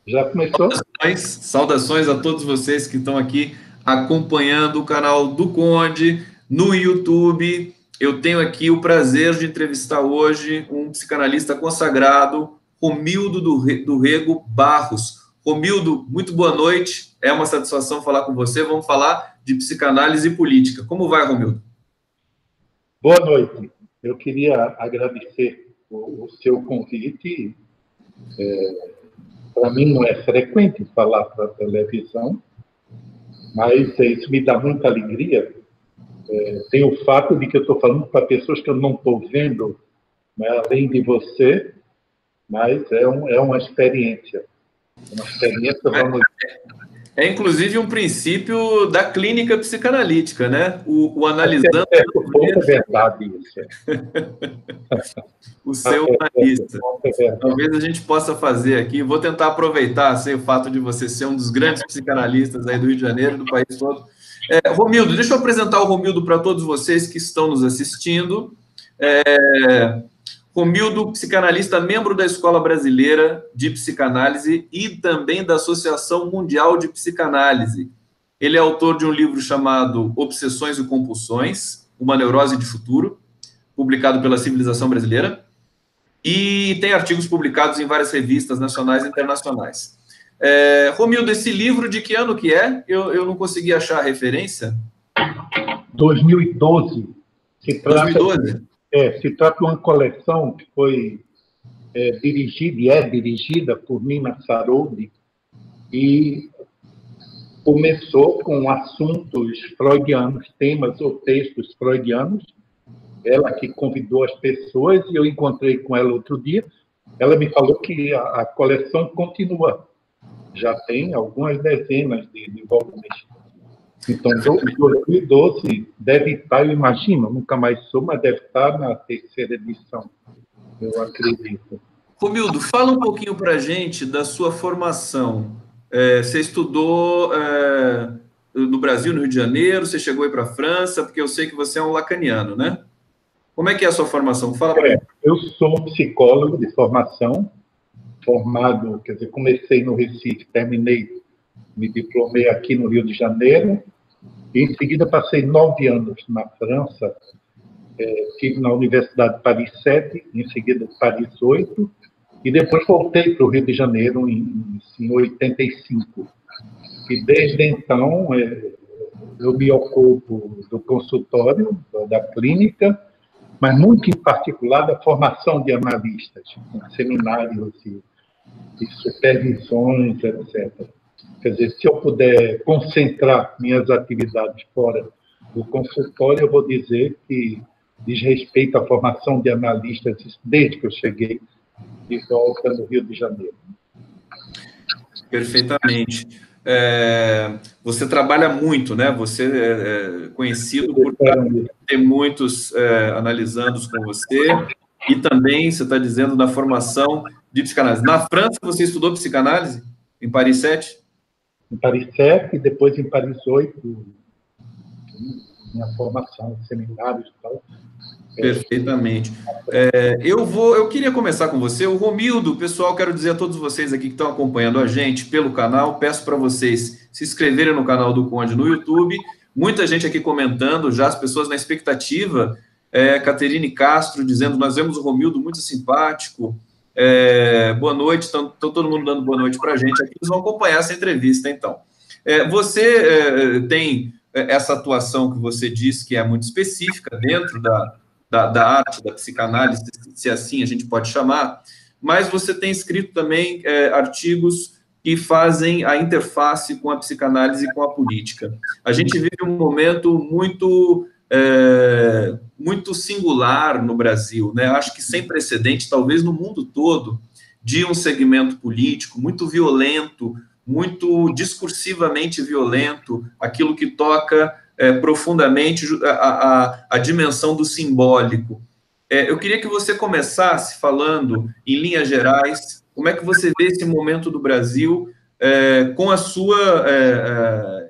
Já começou? Saudações a todos vocês que estão aqui acompanhando o canal do Conde no YouTube. Eu tenho aqui o prazer de entrevistar hoje um psicanalista consagrado, Romildo do Rego Barros. Romildo, muito boa noite. É uma satisfação falar com você. Vamos falar de psicanálise e política. Como vai, Romildo? Boa noite. Eu queria agradecer o seu convite. Para mim não é frequente falar para a televisão, mas isso me dá muita alegria. Tem o fato de que eu estou falando para pessoas que eu não estou vendo, né, além de você, mas é uma experiência. Uma experiência, vamos... É, inclusive, um princípio da clínica psicanalítica, né? O analisando... É verdade isso. O seu analista. Talvez a gente possa fazer aqui, vou tentar aproveitar assim, o fato de você ser um dos grandes psicanalistas aí do Rio de Janeiro, do país todo. Romildo, deixa eu apresentar o Romildo para todos vocês que estão nos assistindo. Romildo, psicanalista, membro da Escola Brasileira de Psicanálise e também da Associação Mundial de Psicanálise. Ele é autor de um livro chamado Obsessões e Compulsões, Uma Neurose de Futuro, publicado pela Civilização Brasileira, e tem artigos publicados em várias revistas nacionais e internacionais. Romildo, esse livro de que ano que é? Eu não consegui achar a referência. 2012. 2012? Se trata de uma coleção que foi dirigida e é dirigida por Nina Sarodi e começou com assuntos freudianos, temas ou textos freudianos. Ela que convidou as pessoas e eu encontrei com ela outro dia. Ela me falou que a coleção continua. Já tem algumas dezenas de volumes. Então, 2012 deve estar, eu imagino, nunca mais sou, mas deve estar na terceira edição, eu acredito. Romildo, fala um pouquinho para a gente da sua formação. Você estudou no Brasil, no Rio de Janeiro, você chegou aí para a França, porque eu sei que você é um lacaniano, né? Como é que é a sua formação? Fala para mim. Eu sou psicólogo de formação, formado, quer dizer, comecei no Recife, terminei, me diplomei aqui no Rio de Janeiro, e em seguida passei 9 anos na França, estive na Universidade de Paris 7, em seguida Paris 8, e depois voltei para o Rio de Janeiro em 85. E desde então eu me ocupo do consultório, da clínica, mas muito em particular da formação de analistas, seminários e supervisões, etc. Quer dizer, se eu puder concentrar minhas atividades fora do consultório, eu vou dizer que diz respeito à formação de analistas desde que eu cheguei de volta no Rio de Janeiro. Perfeitamente. Você trabalha muito, né? Você é conhecido por ter muitos analisandos com você e também, você está dizendo, na formação de psicanálise. Na França, você estudou psicanálise? Em Paris 7? Em Paris 7 e depois em Paris 8, minha formação, seminários e tal. Perfeitamente. Eu queria começar com você. O Romildo, pessoal, quero dizer a todos vocês aqui que estão acompanhando a gente pelo canal, peço para vocês se inscreverem no canal do Conde no YouTube. Muita gente aqui comentando, já as pessoas na expectativa. Caterine Castro dizendo, nós vemos o Romildo muito simpático. Boa noite, estão todo mundo dando boa noite para a gente aqui. Eles vão acompanhar essa entrevista, então. Você tem essa atuação que você disse que é muito específica dentro da arte, da psicanálise, se assim a gente pode chamar, mas você tem escrito também artigos que fazem a interface com a psicanálise e com a política. A gente vive um momento muito singular no Brasil, né? Acho que sem precedente, talvez no mundo todo, de um segmento político muito violento, muito discursivamente violento, aquilo que toca profundamente a dimensão do simbólico. Eu queria que você começasse falando, em linhas gerais, como é que você vê esse momento do Brasil com a sua,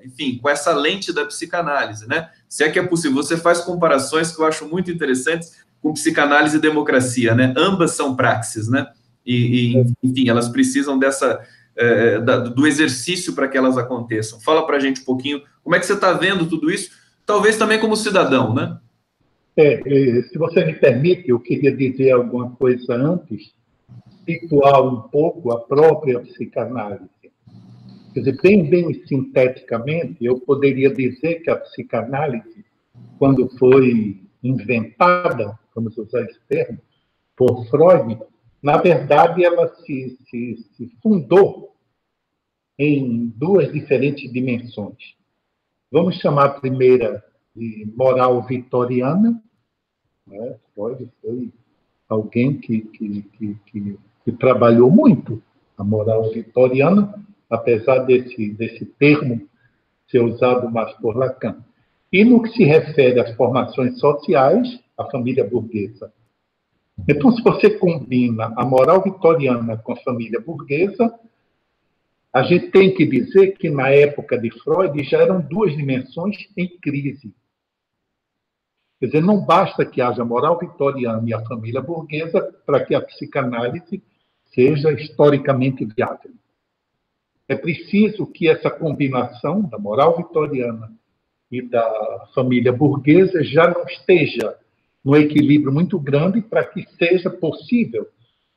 enfim, com essa lente da psicanálise, né? Se é que é possível. Você faz comparações que eu acho muito interessantes com psicanálise e democracia, né? Ambas são praxis, né? E enfim, elas precisam do exercício para que elas aconteçam. Fala para a gente um pouquinho como é que você está vendo tudo isso, talvez também como cidadão, né? Se você me permite, eu queria dizer alguma coisa antes, situar um pouco a própria psicanálise. Quer dizer, bem sinteticamente, eu poderia dizer que a psicanálise, quando foi inventada, vamos usar esse termo, por Freud, na verdade, ela se fundou em duas diferentes dimensões. Vamos chamar a primeira de moral vitoriana, né? Freud foi alguém que trabalhou muito a moral vitoriana, apesar desse termo ser usado mais por Lacan. E no que se refere às formações sociais, a família burguesa. Então, se você combina a moral vitoriana com a família burguesa, a gente tem que dizer que, na época de Freud, já eram duas dimensões em crise. Quer dizer, não basta que haja a moral vitoriana e a família burguesa para que a psicanálise seja historicamente viável. É preciso que essa combinação da moral vitoriana e da família burguesa já não esteja num equilíbrio muito grande para que seja possível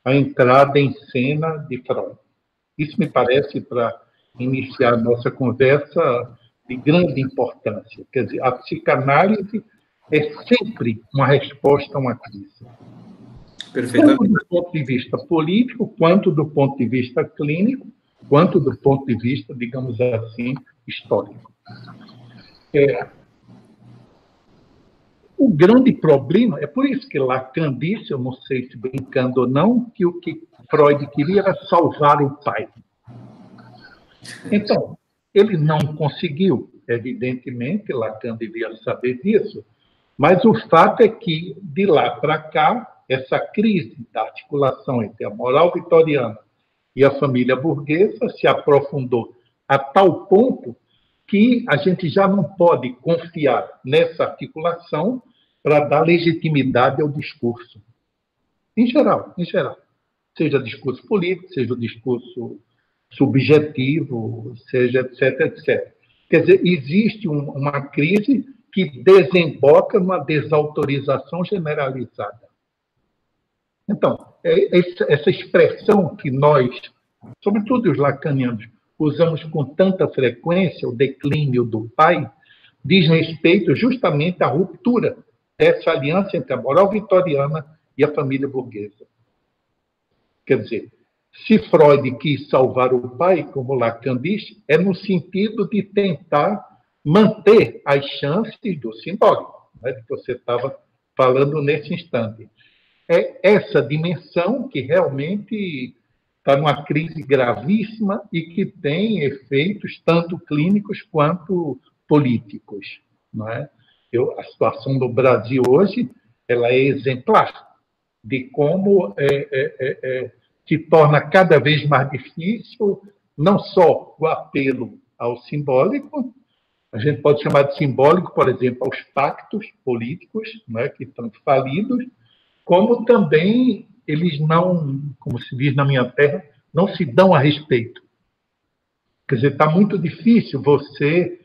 a entrada em cena de Freud. Isso me parece, para iniciar a nossa conversa, de grande importância. Quer dizer, a psicanálise é sempre uma resposta a uma crise. Tanto do ponto de vista político, quanto do ponto de vista clínico, quanto do ponto de vista, digamos assim, histórico. O grande problema, é por isso que Lacan disse, eu não sei se brincando ou não, que o que Freud queria era salvar o pai. Então, ele não conseguiu, evidentemente, Lacan devia saber disso, mas o fato é que, de lá para cá, essa crise da articulação entre a moral vitoriana e a família burguesa se aprofundou a tal ponto que a gente já não pode confiar nessa articulação para dar legitimidade ao discurso. Em geral. Seja discurso político, seja o discurso subjetivo, seja etc. Quer dizer, existe uma crise que desemboca numa desautorização generalizada. Então, essa expressão que nós, sobretudo os lacanianos, usamos com tanta frequência, o declínio do pai, diz respeito justamente à ruptura dessa aliança entre a moral vitoriana e a família burguesa. Quer dizer, se Freud quis salvar o pai, como Lacan diz, é no sentido de tentar manter as chances do simbólico, né, que você estava falando nesse instante. É essa dimensão que realmente está numa crise gravíssima e que tem efeitos tanto clínicos quanto políticos. Não é? A situação do Brasil hoje ela é exemplar de como se torna cada vez mais difícil não só o apelo ao simbólico, a gente pode chamar de simbólico, por exemplo, aos pactos políticos, né, que estão falidos, como também eles não, como se diz na minha terra, não se dão a respeito. Quer dizer, está muito difícil você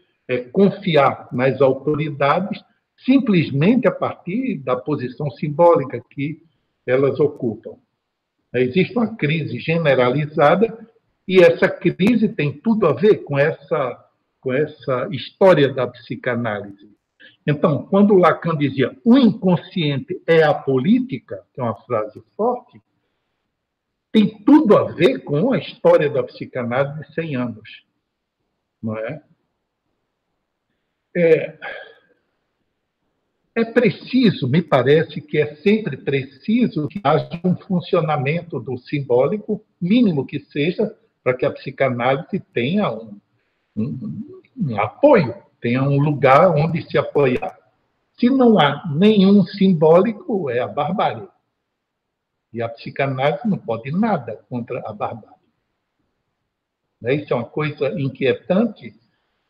confiar nas autoridades simplesmente a partir da posição simbólica que elas ocupam. Existe uma crise generalizada e essa crise tem tudo a ver com essa história da psicanálise. Então, quando Lacan dizia o inconsciente é a política, que é uma frase forte, tem tudo a ver com a história da psicanálise de 100 anos. Não é? É preciso, me parece que é sempre preciso que haja um funcionamento do simbólico, mínimo que seja, para que a psicanálise tenha um apoio, tenha um lugar onde se apoiar. Se não há nenhum simbólico, é a barbárie. E a psicanálise não pode nada contra a barbárie. Isso é uma coisa inquietante.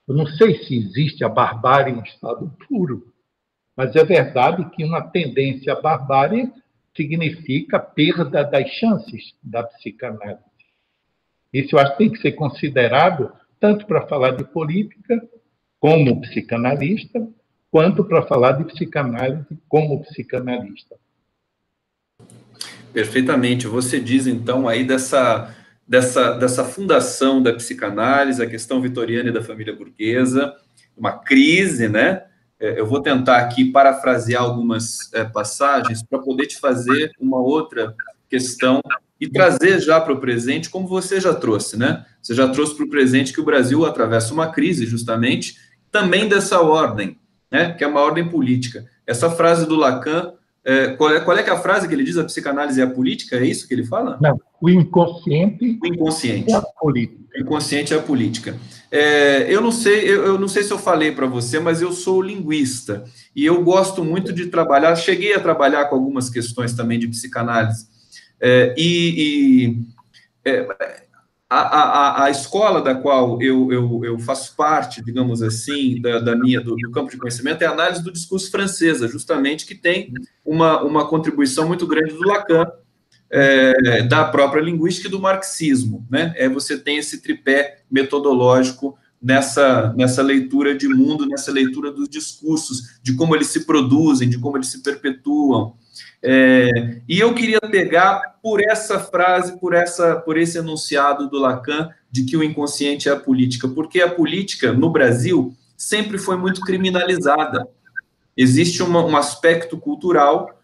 Eu não sei se existe a barbárie em estado puro, mas é verdade que uma tendência à barbárie significa perda das chances da psicanálise. Isso eu acho que tem que ser considerado tanto para falar de política como psicanalista, quanto para falar de psicanálise como psicanalista. Perfeitamente. Você diz, então, aí dessa fundação da psicanálise, a questão vitoriana e da família burguesa, uma crise, né? Eu vou tentar aqui parafrasear algumas passagens para poder te fazer uma outra questão e trazer já para o presente, como você já trouxe, né? Você já trouxe para o presente que o Brasil atravessa uma crise, justamente, também dessa ordem, né? Que é uma ordem política. Essa frase do Lacan, qual é que é a frase que ele diz? A psicanálise é a política? É isso que ele fala? Não, o inconsciente O inconsciente. é a política. O inconsciente é a política. Eu não sei se eu falei para você, mas eu sou linguista e eu gosto muito de trabalhar. Cheguei a trabalhar com algumas questões também de psicanálise. A escola da qual eu faço parte, digamos assim, do campo de conhecimento é a análise do discurso francesa, justamente, que tem uma contribuição muito grande do Lacan, da própria linguística e do marxismo, né? Você tem esse tripé metodológico nessa leitura de mundo, nessa leitura dos discursos, de como eles se produzem, de como eles se perpetuam. E eu queria pegar por essa frase, por esse enunciado do Lacan, de que o inconsciente é a política, porque a política, no Brasil, sempre foi muito criminalizada. Existe um aspecto cultural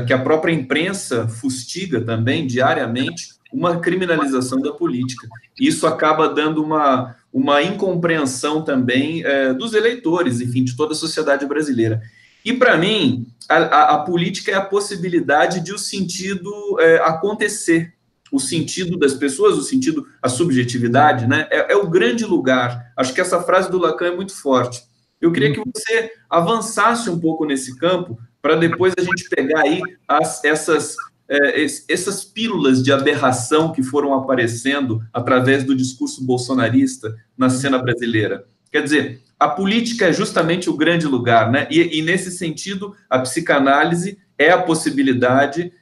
que a própria imprensa fustiga também, diariamente, uma criminalização da política. Isso acaba dando uma incompreensão também dos eleitores, enfim, de toda a sociedade brasileira. E, para mim, a política é a possibilidade de o sentido acontecer, o sentido das pessoas, o sentido, a subjetividade, né? É o grande lugar. Acho que essa frase do Lacan é muito forte. Eu queria que você avançasse um pouco nesse campo, para depois a gente pegar aí essas pílulas de aberração que foram aparecendo através do discurso bolsonarista na cena brasileira. Quer dizer, a política é justamente o grande lugar, né? E nesse sentido, a psicanálise é a possibilidade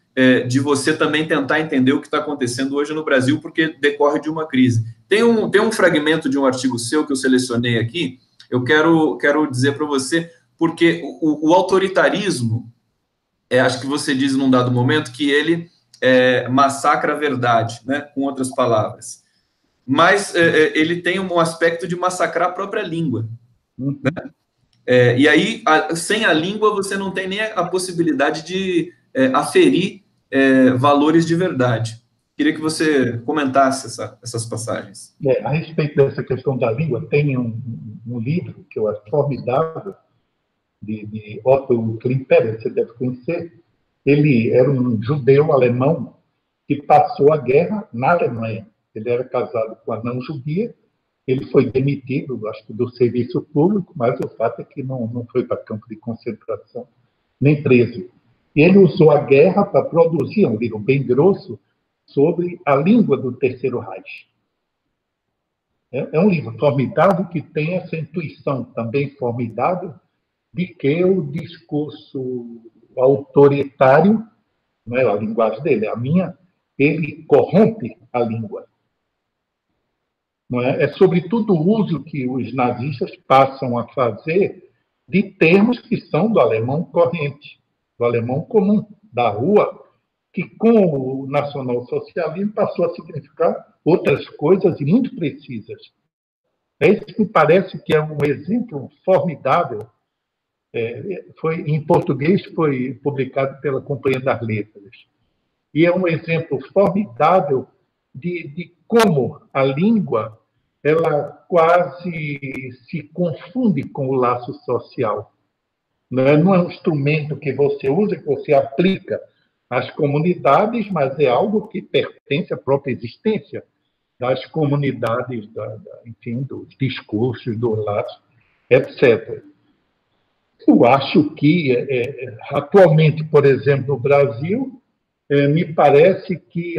de você também tentar entender o que está acontecendo hoje no Brasil, porque decorre de uma crise. Tem um fragmento de um artigo seu que eu selecionei aqui, eu quero dizer para você, porque o autoritarismo, acho que você diz num dado momento que ele massacra a verdade, né, com outras palavras. Mas ele tem um aspecto de massacrar a própria língua. Né? E aí, sem a língua, você não tem nem a possibilidade de aferir valores de verdade. Queria que você comentasse essas passagens. A respeito dessa questão da língua, tem um livro que eu acho formidável, de Otto Klimperer, você deve conhecer. Ele era um judeu alemão que passou a guerra na Alemanha. Ele era casado com a não-judia, ele foi demitido, acho que do serviço público, mas o fato é que não foi para campo de concentração, nem preso. E ele usou a guerra para produzir um livro bem grosso sobre a língua do Terceiro Reich. É um livro formidável que tem essa intuição também formidável de que o discurso autoritário, não é a linguagem dele, é a minha, ele corrompe a língua. Não é sobretudo o uso que os nazistas passam a fazer de termos que são do alemão corrente, do alemão comum, da rua, que com o nacionalsocialismo passou a significar outras coisas muito precisas. Isso me parece que é um exemplo formidável. Em português foi publicado pela Companhia das Letras. E é um exemplo formidável de como a língua ela quase se confunde com o laço social. Não é um instrumento que você usa, que você aplica às comunidades, mas é algo que pertence à própria existência das comunidades, enfim, dos discursos, do laço, etc. Eu acho que, atualmente, por exemplo, no Brasil, me parece que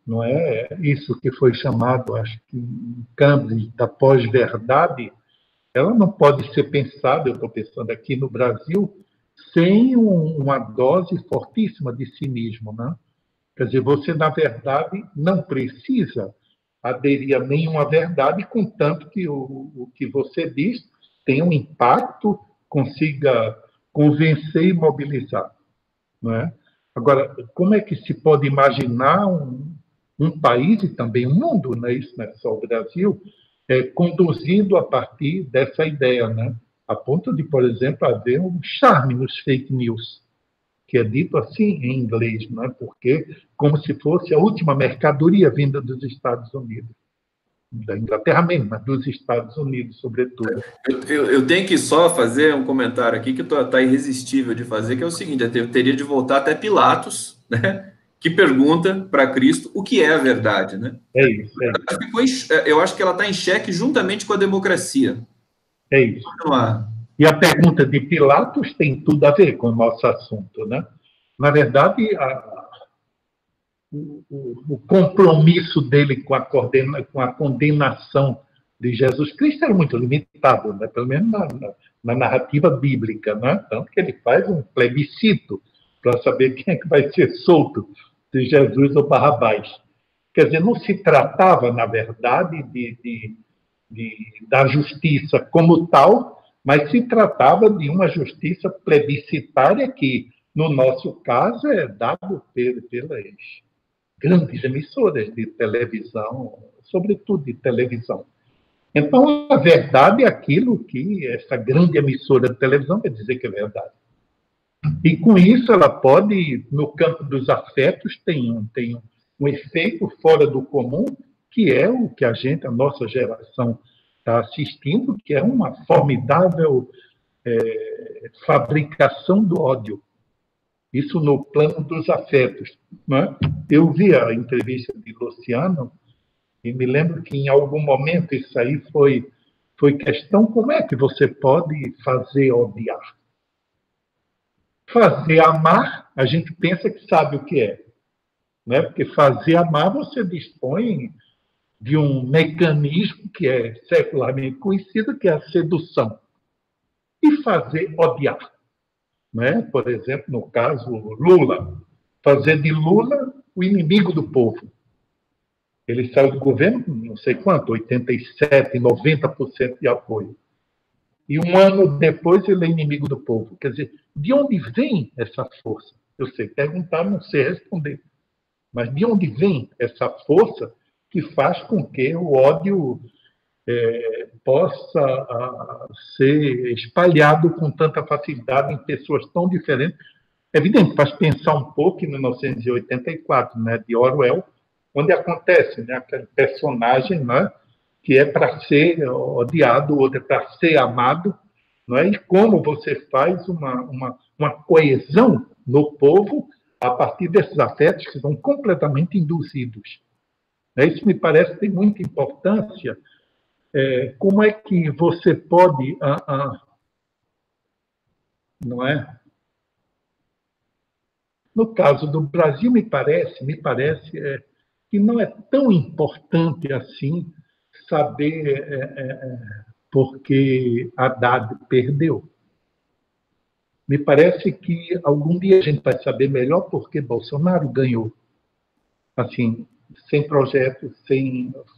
não é isso que foi chamado, acho que, em Cambridge, da pós-verdade, ela não pode ser pensada, eu estou pensando aqui no Brasil, sem uma dose fortíssima de cinismo, né? Quer dizer, você, na verdade, não precisa aderir a nenhuma verdade, contanto que o que você diz tenha um impacto, consiga convencer e mobilizar. Não é? Agora, como é que se pode imaginar um país e também um mundo, não é isso, não é só o Brasil, conduzido a partir dessa ideia, né? A ponto de, por exemplo, haver um charme nos fake news, que é dito assim em inglês, não é? Porque como se fosse a última mercadoria vinda dos Estados Unidos, da Inglaterra mesmo, mas dos Estados Unidos, sobretudo. Eu tenho que só fazer um comentário aqui que tá irresistível de fazer, que é o seguinte: eu teria de voltar até Pilatos, né? Que pergunta para Cristo o que é a verdade, né? É isso, é isso. Eu acho que ela está em xeque juntamente com a democracia. É isso. E a pergunta de Pilatos tem tudo a ver com o nosso assunto, né? Na verdade, o compromisso dele com a condenação de Jesus Cristo era muito limitado, né? Pelo menos na narrativa bíblica, né? Tanto que ele faz um plebiscito para saber quem é que vai ser solto, se Jesus ou Barrabás. Quer dizer, não se tratava, na verdade, da justiça como tal, mas se tratava de uma justiça plebiscitária que, no nosso caso, é dado pelas grandes emissoras de televisão, sobretudo de televisão. Então, a verdade é aquilo que essa grande emissora de televisão quer dizer que é verdade. E, com isso, ela pode, no campo dos afetos, tem um efeito fora do comum, que é o que a nossa geração está assistindo, que é uma formidável fabricação do ódio. Isso no plano dos afetos. Né? Eu vi a entrevista de Luciano e me lembro que, em algum momento, isso aí foi questão: como é que você pode fazer odiar? Fazer amar, a gente pensa que sabe o que é. Né? Porque fazer amar, você dispõe de um mecanismo que é secularmente conhecido, que é a sedução. E fazer odiar. Né? Por exemplo, no caso Lula, fazer de Lula o inimigo do povo. Ele saiu do governo, não sei quanto, 87%, 90% de apoio. E um ano depois ele é inimigo do povo. Quer dizer, de onde vem essa força? Eu sei perguntar, não sei responder. Mas de onde vem essa força que faz com que o ódio possa ser espalhado com tanta facilidade em pessoas tão diferentes? É evidente, faz pensar um pouco em 1984, né, de Orwell, onde acontece, né, aquele personagem, né, que é para ser odiado, o outro é para ser amado, não é? E como você faz uma coesão no povo a partir desses afetos que são completamente induzidos. Isso me parece que tem muita importância. Como é que você pode, não é? No caso do Brasil, me parece que não é tão importante assim saber porque Haddad perdeu. Me parece que algum dia a gente vai saber melhor porque Bolsonaro ganhou. Assim, sem projeto,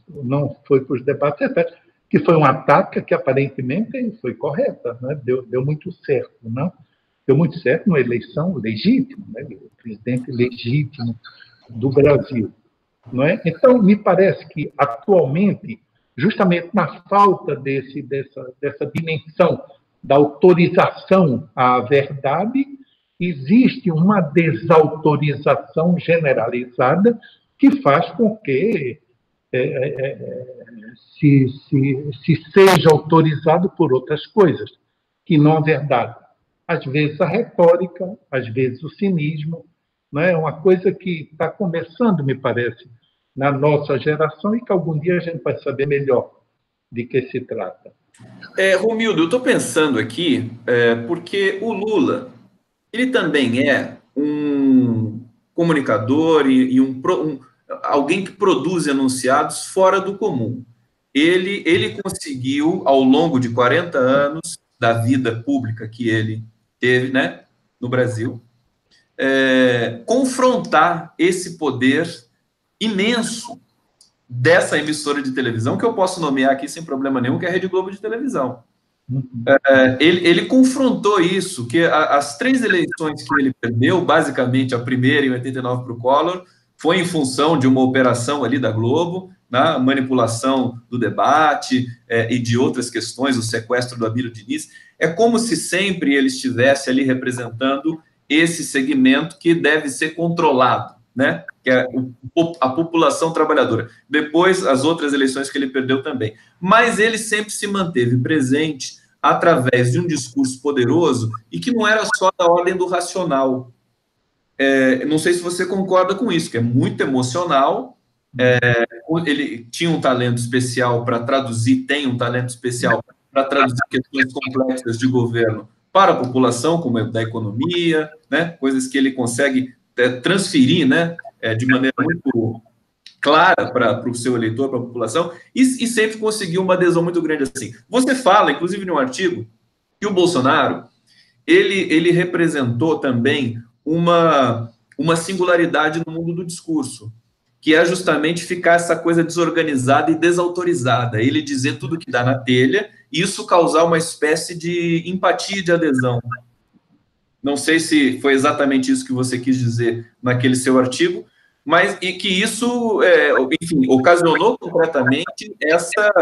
não foi para os debates, etc. Que foi um ataque que aparentemente foi correta, né? Deu muito certo, não? Deu muito certo numa eleição legítima, né? O presidente legítimo do Brasil, não é? Então, me parece que atualmente, justamente na falta dessa dimensão da autorização à verdade, existe uma desautorização generalizada que faz com que se seja autorizado por outras coisas, que não a verdade. Às vezes a retórica, às vezes o cinismo, não é uma coisa que está começando, me parece, na nossa geração e que algum dia a gente vai saber melhor de que se trata. Romildo, eu estou pensando aqui, porque o Lula, ele também é um comunicador e alguém que produz enunciados fora do comum. Ele conseguiu, ao longo de 40 anos da vida pública que ele teve, né, no Brasil, confrontar esse poder imenso dessa emissora de televisão, que eu posso nomear aqui sem problema nenhum, que é a Rede Globo de televisão. Ele confrontou isso, que as 3 eleições que ele perdeu, basicamente a primeira em 89 para o Collor, foi em função de uma operação ali da Globo, na manipulação do debate e de outras questões, o sequestro do Abílio Diniz. É como se sempre ele estivesse ali representando esse segmento que deve ser controlado, né? Que é a população trabalhadora. Depois, as outras eleições que ele perdeu também. Mas ele sempre se manteve presente através de um discurso poderoso e que não era só da ordem do racional. Não sei se você concorda com isso, que é muito emocional. Ele tinha um talento especial para traduzir, tem um talento especial para traduzir questões complexas de governo para a população, como da economia, né? Coisas que ele consegue transferir, né? De maneira muito clara para o seu eleitor, para a população, e sempre conseguiu uma adesão muito grande assim. Você fala, inclusive, em um artigo, que o Bolsonaro, ele representou também uma singularidade no mundo do discurso, que é justamente ficar essa coisa desorganizada e desautorizada, ele dizer tudo que dá na telha, e isso causar uma espécie de empatia e de adesão. Não sei se foi exatamente isso que você quis dizer naquele seu artigo, mas e que isso, enfim, ocasionou concretamente essa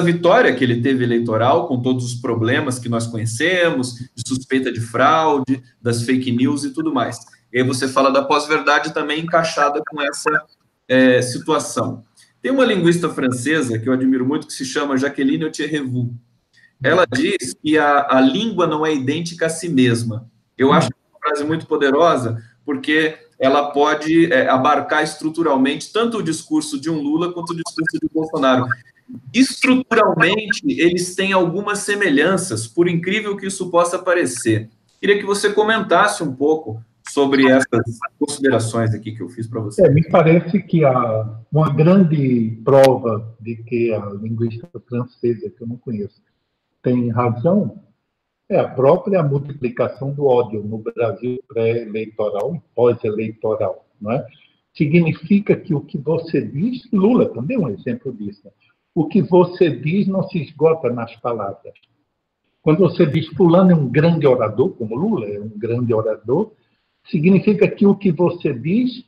vitória que ele teve eleitoral, com todos os problemas que nós conhecemos, de suspeita de fraude, das fake news e tudo mais. E aí você fala da pós-verdade também encaixada com essa situação. Tem uma linguista francesa que eu admiro muito, que se chama Jacqueline Autier-Revaux. Ela diz que a língua não é idêntica a si mesma. Eu acho uma frase muito poderosa, porque ela pode abarcar estruturalmente tanto o discurso de um Lula quanto o discurso de Bolsonaro. Estruturalmente, eles têm algumas semelhanças, por incrível que isso possa parecer. Queria que você comentasse um pouco sobre essas considerações aqui que eu fiz para você. Me parece que uma grande prova de que a linguista francesa, que eu não conheço, tem razão, é a própria multiplicação do ódio no Brasil pré-eleitoral e pós-eleitoral, não é? Significa que o que você diz, Lula também é um exemplo disso, né? O que você diz não se esgota nas palavras. Quando você diz fulano é um grande orador, como Lula é um grande orador, significa que o que você diz,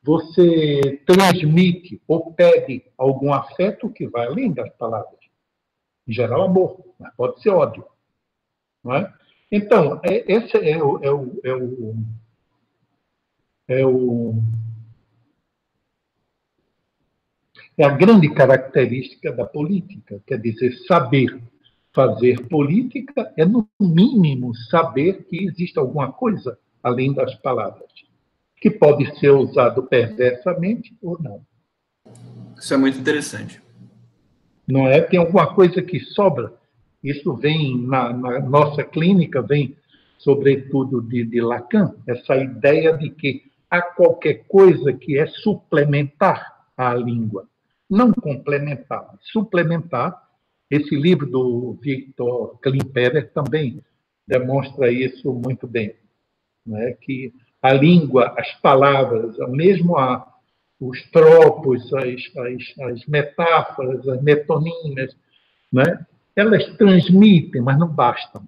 você transmite ou pede algum afeto que vai além das palavras. Em geral, amor, mas pode ser ódio. Não é? Então, esse é a grande característica da política. Quer dizer, saber fazer política é, no mínimo, saber que existe alguma coisa além das palavras, que pode ser usado perversamente ou não. Isso é muito interessante. Não é? Tem alguma coisa que sobra. Isso vem na nossa clínica, vem sobretudo de Lacan, essa ideia de que há qualquer coisa que é suplementar à língua, não complementar, mas suplementar. Esse livro do Victor Klimperer também demonstra isso muito bem, né? Que a língua, as palavras, mesmo os tropos, as metáforas, as metonímias, né? Elas transmitem, mas não bastam.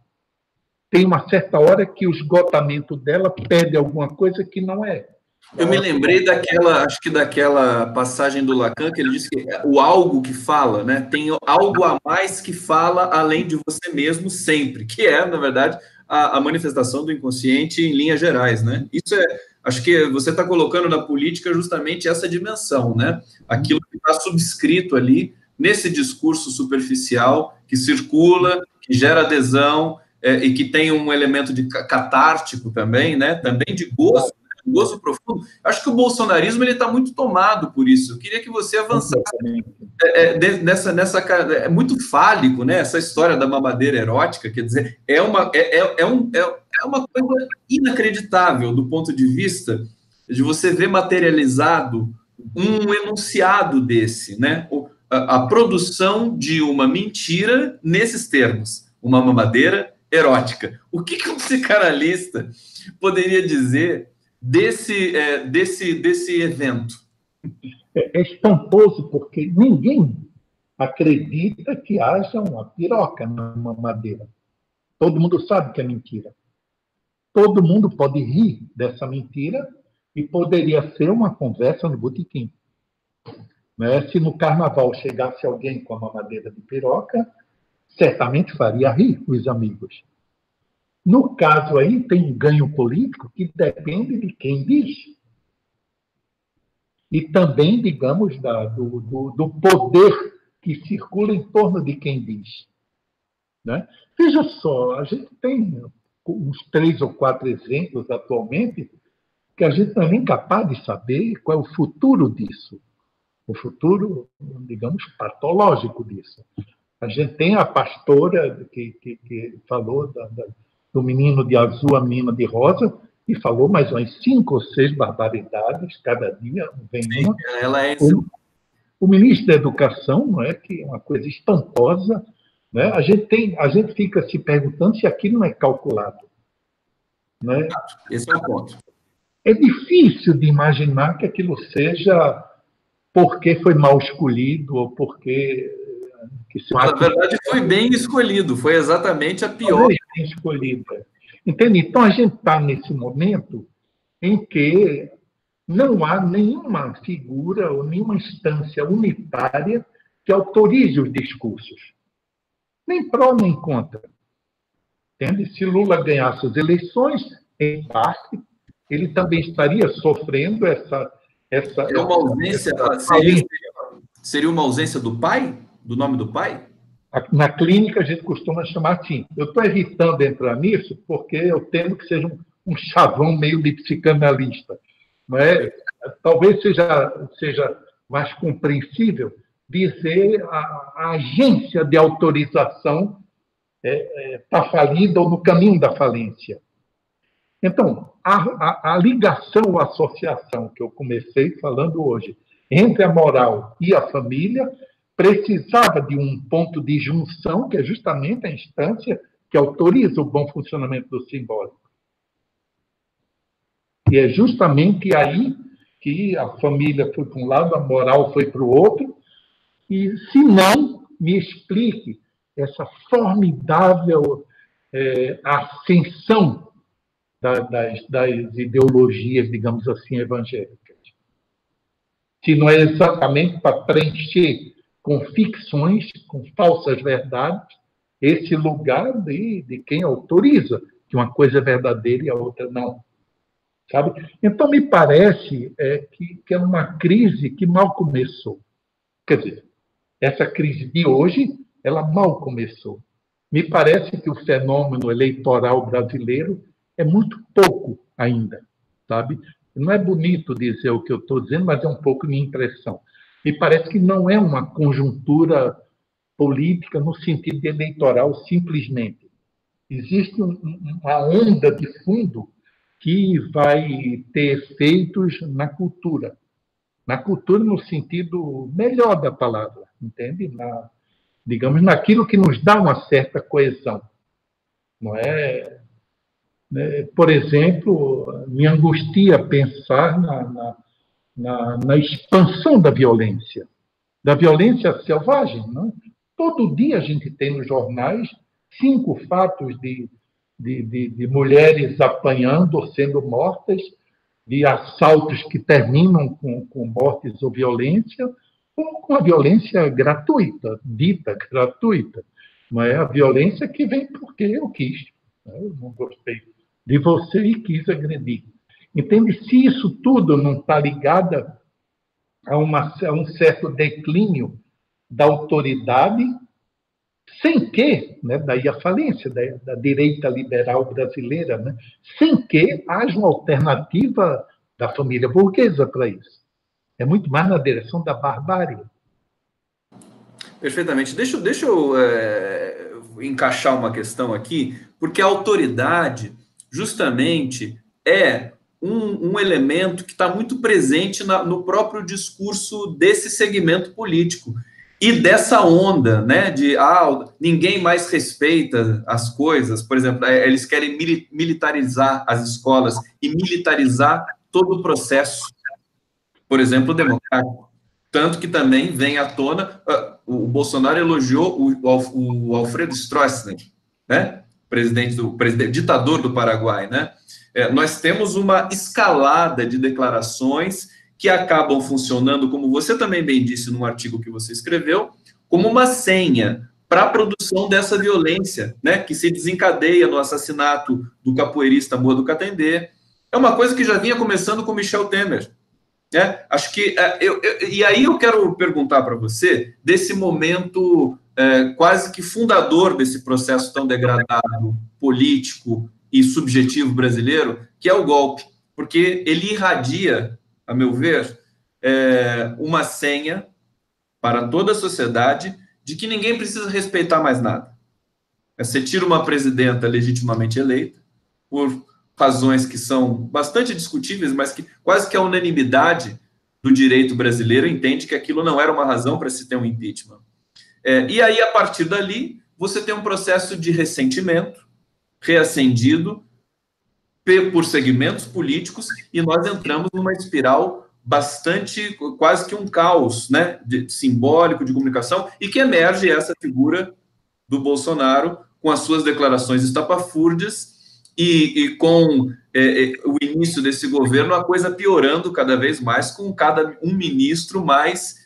Tem uma certa hora que o esgotamento dela pede alguma coisa que não é. Eu me lembrei daquela passagem do Lacan, que ele disse que o algo que fala, né? Tem algo a mais que fala além de você mesmo sempre, que é, na verdade, a manifestação do inconsciente em linhas gerais, né? Isso acho que você está colocando na política justamente essa dimensão, né? Aquilo que está subscrito ali nesse discurso superficial que circula, que gera adesão e que tem um elemento de catártico também, né? Também de gozo profundo. Acho que o bolsonarismo está muito tomado por isso. Eu queria que você avançasse nessa é muito fálico, né? Essa história da mamadeira erótica, quer dizer, é uma coisa inacreditável do ponto de vista de você ver materializado um enunciado desse, né? A produção de uma mentira nesses termos. Uma mamadeira erótica. O que um psicanalista poderia dizer desse evento? É espantoso, porque ninguém acredita que haja uma piroca na mamadeira. Todo mundo sabe que é mentira. Todo mundo pode rir dessa mentira e poderia ser uma conversa no botequim. Né? Se no carnaval chegasse alguém com a mamadeira de piroca, certamente faria rir os amigos. No caso aí, tem um ganho político que depende de quem diz. E também, digamos, do poder que circula em torno de quem diz. Né? Veja só, a gente tem uns 3 ou 4 exemplos atualmente que a gente não é nem capaz de saber qual é o futuro disso. O futuro, digamos, patológico disso. A gente tem a pastora que falou do menino de azul, a menina de rosa, e falou mais umas 5 ou 6 barbaridades, cada dia vem uma. Ela é o ministro da Educação, não é, que é uma coisa espantosa, né? A gente fica se perguntando se aquilo não é calculado. Né? Esse é o ponto. É difícil de imaginar que aquilo seja porque foi mal escolhido ou porque... Na verdade, foi bem escolhido. Foi exatamente a pior. Foi bem escolhida. Entende? Então, a gente está nesse momento em que não há nenhuma figura ou nenhuma instância unitária que autorize os discursos. Nem pró, nem contra. Entende? Se Lula ganhasse as eleições, em parte, ele também estaria sofrendo essa uma ausência, seria uma ausência do pai? Do nome do pai? Na clínica, a gente costuma chamar assim. Eu estou evitando entrar nisso porque eu temo que seja um chavão meio de psicanalista. Não é? Talvez seja mais compreensível dizer a agência de autorização está falida ou no caminho da falência. Então, a ligação ou associação que eu comecei falando hoje entre a moral e a família precisava de um ponto de junção, que é justamente a instância que autoriza o bom funcionamento do simbólico. E é justamente aí que a família foi para um lado, a moral foi para o outro, e se não, me explique essa formidável ascensão das ideologias, digamos assim, evangélicas. Se não é exatamente para preencher com ficções, com falsas verdades, esse lugar de quem autoriza que uma coisa é verdadeira e a outra não. Sabe? Então, me parece que é uma crise que mal começou. Quer dizer, essa crise de hoje, ela mal começou. Me parece que o fenômeno eleitoral brasileiro é muito pouco ainda, sabe? Não é bonito dizer o que eu estou dizendo, mas é um pouco minha impressão. Me parece que não é uma conjuntura política no sentido de eleitoral simplesmente. Existe uma onda de fundo que vai ter efeitos na cultura. Na cultura no sentido melhor da palavra, entende? Digamos, naquilo que nos dá uma certa coesão. Não é? Por exemplo, me angustia pensar na expansão da violência selvagem. Não? Todo dia a gente tem nos jornais 5 fatos de mulheres apanhando ou sendo mortas, de assaltos que terminam com mortes ou violência, ou com a violência gratuita, dita gratuita. Não é a violência que vem porque eu quis. Eu não gostei de você e quis agredir. Entende? Se isso tudo não está ligado a um certo declínio da autoridade, sem que, né, daí a falência da direita liberal brasileira, né, sem que haja uma alternativa da família burguesa para isso. É muito mais na direção da barbárie. Perfeitamente. Deixa eu encaixar uma questão aqui, porque a autoridade, justamente, é um elemento que está muito presente no próprio discurso desse segmento político. E dessa onda, né, de ninguém mais respeita as coisas, por exemplo, eles querem militarizar as escolas e militarizar todo o processo, por exemplo, democrático. Tanto que também vem à tona, o Bolsonaro elogiou o Alfredo Stroessner, né, ditador do Paraguai, né? Nós temos uma escalada de declarações que acabam funcionando, como você também bem disse no artigo que você escreveu, como uma senha para a produção dessa violência, né, que se desencadeia no assassinato do capoeirista Moa do Catendê. É uma coisa que já vinha começando com Michel Temer. Acho que e aí eu quero perguntar para você desse momento quase que fundador desse processo tão degradado, político e subjetivo brasileiro, que é o golpe, porque ele irradia, a meu ver, uma senha para toda a sociedade de que ninguém precisa respeitar mais nada. Você tira uma presidenta legitimamente eleita por razões que são bastante discutíveis, mas que quase que a unanimidade do direito brasileiro entende que aquilo não era uma razão para se ter um impeachment. E aí, a partir dali, você tem um processo de ressentimento reacendido por segmentos políticos e nós entramos numa espiral bastante, quase que um caos, né, simbólico de comunicação, e que emerge essa figura do Bolsonaro com as suas declarações estapafúrdias e com o início desse governo, a coisa piorando cada vez mais, com cada um ministro mais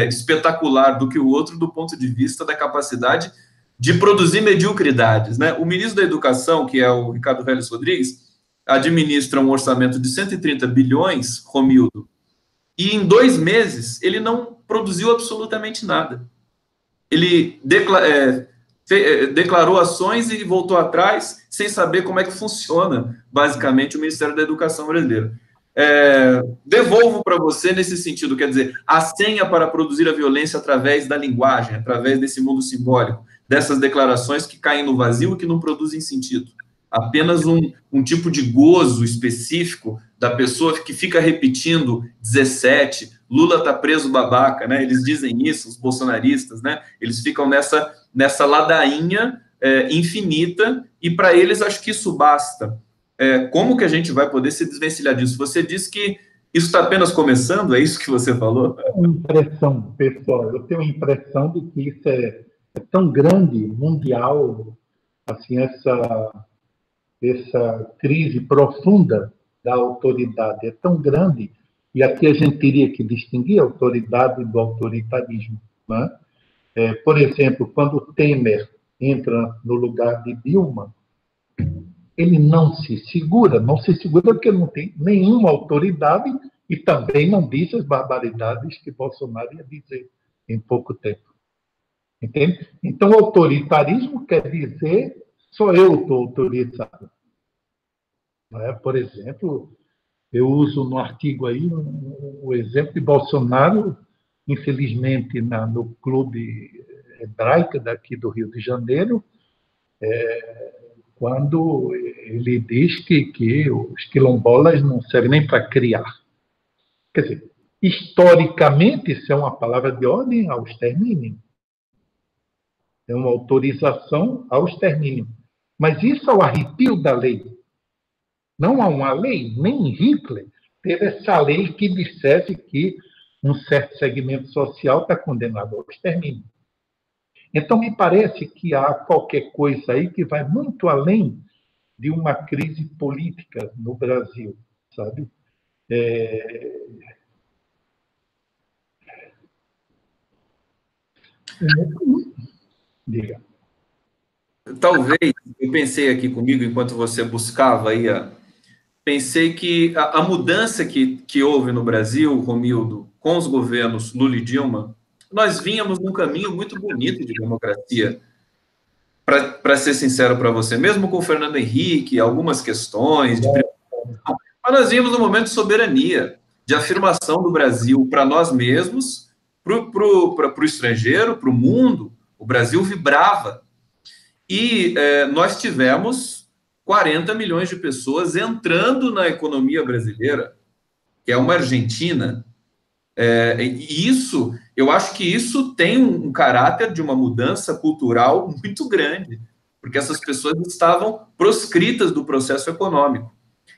espetacular do que o outro do ponto de vista da capacidade de produzir mediocridades, né? O ministro da Educação, que é o Ricardo Vélez Rodrigues, administra um orçamento de 130 bilhões, Romildo, e em 2 meses ele não produziu absolutamente nada. Ele declarou ações e voltou atrás sem saber como é que funciona, basicamente, o Ministério da Educação brasileiro. Devolvo para você nesse sentido, quer dizer, a senha para produzir a violência através da linguagem, através desse mundo simbólico, dessas declarações que caem no vazio e que não produzem sentido. Apenas um tipo de gozo específico da pessoa que fica repetindo 17, Lula tá preso babaca, né? Eles dizem isso, os bolsonaristas, né? Eles ficam nessa ladainha infinita e para eles acho que isso basta. Como que a gente vai poder se desvencilhar disso? Você disse que isso está apenas começando, é isso que você falou? Impressão, pessoal, eu tenho a impressão de que isso é tão grande, mundial, assim, essa crise profunda da autoridade é tão grande, e aqui a gente teria que distinguir a autoridade do autoritarismo, né? Por exemplo, quando Temer entra no lugar de Dilma, ele não se segura porque não tem nenhuma autoridade e também não diz as barbaridades que Bolsonaro ia dizer em pouco tempo. Entende? Então, autoritarismo quer dizer só eu estou autorizado. Por exemplo, eu uso no artigo aí o exemplo de Bolsonaro, infelizmente, no clube hebraico daqui do Rio de Janeiro, quando ele diz que os quilombolas não servem nem para criar. Quer dizer, historicamente, isso é uma palavra de ordem ao extermínio. É uma autorização ao extermínio. Mas isso é o arrepio da lei. Não há uma lei, nem Hitler teve essa lei que dissesse que um certo segmento social está condenado ao extermínio. Então, me parece que há qualquer coisa aí que vai muito além de uma crise política no Brasil, sabe? Diga. Talvez, eu pensei aqui comigo, enquanto você buscava aí, pensei que a mudança que houve no Brasil, Romildo, com os governos Lula e Dilma, nós vínhamos num caminho muito bonito de democracia. Para ser sincero para você, mesmo com o Fernando Henrique, algumas questões, mas nós vimos um momento de soberania, de afirmação do Brasil para nós mesmos, para o estrangeiro, para o mundo. O Brasil vibrava. E nós tivemos 40 milhões de pessoas entrando na economia brasileira, que é uma Argentina, E isso, eu acho que isso tem um caráter de uma mudança cultural muito grande, porque essas pessoas estavam proscritas do processo econômico.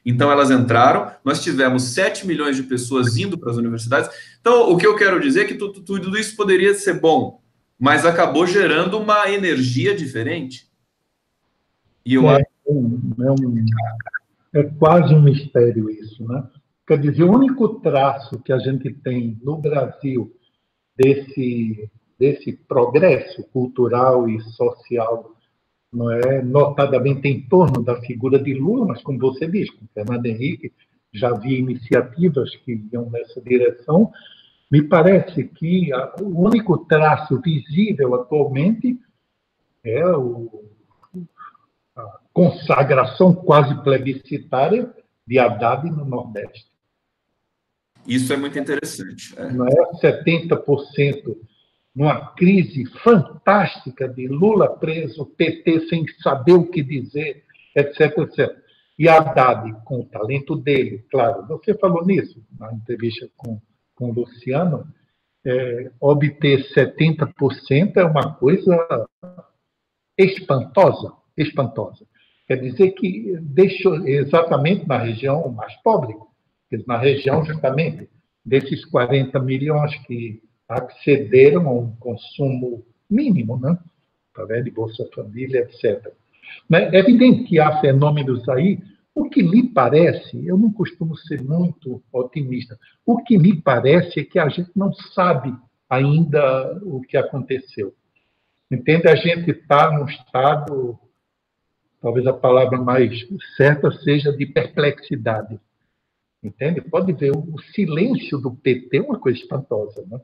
Então, elas entraram, nós tivemos 7 milhões de pessoas indo para as universidades. Então, o que eu quero dizer é que tudo isso poderia ser bom, mas acabou gerando uma energia diferente. E eu acho... É quase um mistério isso, né? Quer dizer, o único traço que a gente tem no Brasil desse progresso cultural e social, não é, notadamente em torno da figura de Lula, mas como você diz, com Fernando Henrique, já havia iniciativas que iam nessa direção. Me parece que o único traço visível atualmente é a consagração quase plebiscitária de Haddad no Nordeste. Isso é muito interessante. Não é 70% numa crise fantástica de Lula preso, PT sem saber o que dizer, etc, etc. E Haddad, com o talento dele, claro, você falou nisso na entrevista com o Luciano, obter 70% é uma coisa espantosa, espantosa. Quer dizer que deixou exatamente na região mais pobre, na região justamente desses 40 milhões que accederam a um consumo mínimo, né? Através de Bolsa Família, etc. Mas é evidente que há fenômenos aí. O que me parece, eu não costumo ser muito otimista, o que me parece é que a gente não sabe ainda o que aconteceu. Entende? A gente está num estado, talvez a palavra mais certa seja de perplexidade. Entende? Pode ver, o silêncio do PT é uma coisa espantosa, né?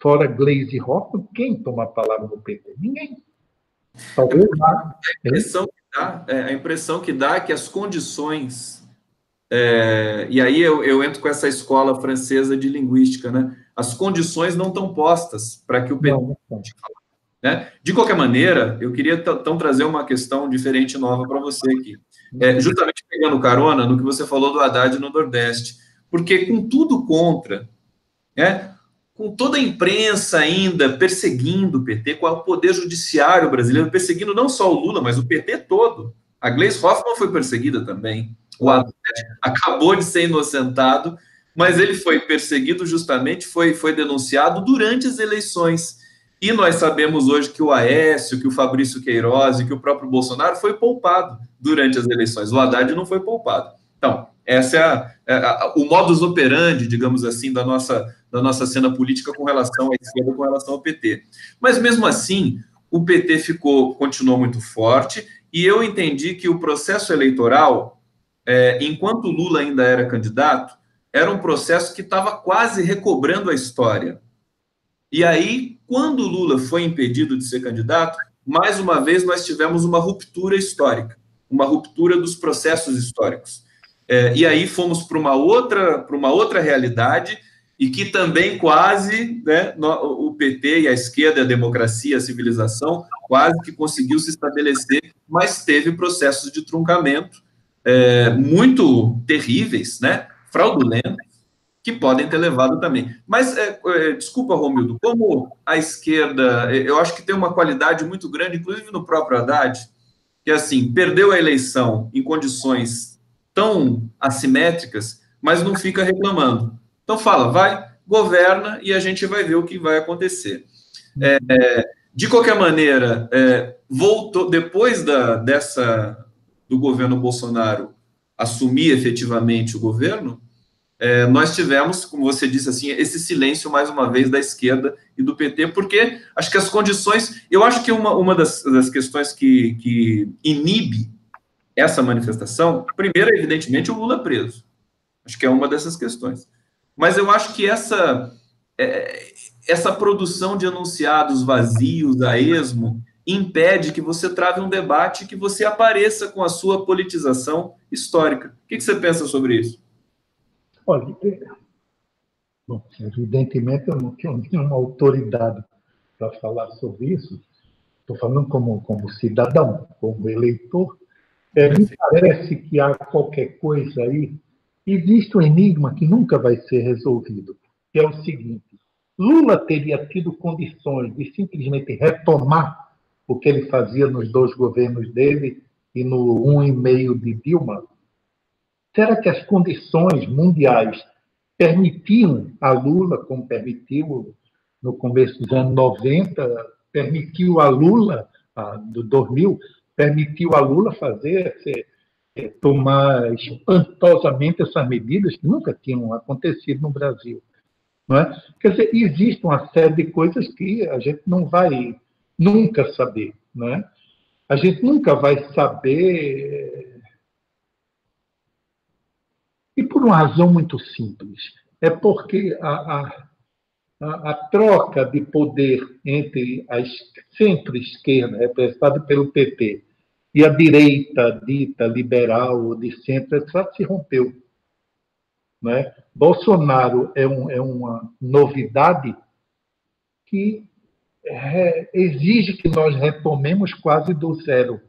Fora Gleisi Hoffmann, quem toma a palavra no PT? Ninguém. Talvez lá. A impressão que dá é que as condições... e aí eu entro com essa escola francesa de linguística, né? As condições não estão postas para que o PT... Não. Né? De qualquer maneira, eu queria então trazer uma questão diferente, nova para você aqui. Justamente pegando carona no que você falou do Haddad no Nordeste. Porque com tudo contra, né? Com toda a imprensa ainda perseguindo o PT, com o poder judiciário brasileiro perseguindo não só o Lula, mas o PT todo. A Gleisi Hoffmann foi perseguida também. O Haddad acabou de ser inocentado, mas ele foi perseguido justamente, foi denunciado durante as eleições. E nós sabemos hoje que o Aécio, que o Fabrício Queiroz e que o próprio Bolsonaro foi poupado durante as eleições. O Haddad não foi poupado. Então, essa o modus operandi, digamos assim, da nossa cena política com relação à esquerda, com relação ao PT. Mas, mesmo assim, o PT continuou muito forte e eu entendi que o processo eleitoral, enquanto Lula ainda era candidato, era um processo que estava quase recobrando a história. E aí, quando Lula foi impedido de ser candidato, mais uma vez nós tivemos uma ruptura histórica, uma ruptura dos processos históricos. E aí fomos para uma outra realidade e que também quase, né, o PT e a esquerda, a democracia, a civilização, quase que conseguiu se estabelecer, mas teve processos de truncamento muito terríveis, né, fraudulentos, que podem ter levado também. Mas, desculpa, Romildo, como a esquerda, eu acho que tem uma qualidade muito grande, inclusive no próprio Haddad, que, assim, perdeu a eleição em condições tão assimétricas, mas não fica reclamando. Então, fala, vai, governa e a gente vai ver o que vai acontecer. De qualquer maneira, voltou, depois do governo Bolsonaro assumir efetivamente o governo, nós tivemos, como você disse, assim, esse silêncio, mais uma vez, da esquerda e do PT, porque acho que as condições... Eu acho que uma das questões que inibe essa manifestação, primeiro, evidentemente, o Lula preso. Acho que é uma dessas questões. Mas eu acho que essa produção de enunciados vazios, a esmo, impede que você trave um debate, que você apareça com a sua politização histórica. O que você pensa sobre isso? Olha, bom, evidentemente eu não tenho nenhuma autoridade para falar sobre isso. Estou falando como cidadão, como eleitor. Me parece que há qualquer coisa aí. Existe um enigma que nunca vai ser resolvido. que é o seguinte: Lula teria tido condições de simplesmente retomar o que ele fazia nos 2 governos dele e no 1,5 de Dilma? Será que as condições mundiais permitiam a Lula, como permitiu no começo dos anos 90, permitiu a Lula, do 2000, permitiu a Lula fazer, tomar espantosamente essas medidas que nunca tinham acontecido no Brasil? Não é? Quer dizer, existe uma série de coisas que a gente não vai nunca saber. Não é? A gente nunca vai saber, e por uma razão muito simples. É porque a troca de poder entre a centro-esquerda, representada pelo PT, e a direita dita liberal ou de centro, se rompeu. Né? Bolsonaro é uma novidade que exige que nós retomemos quase do zero,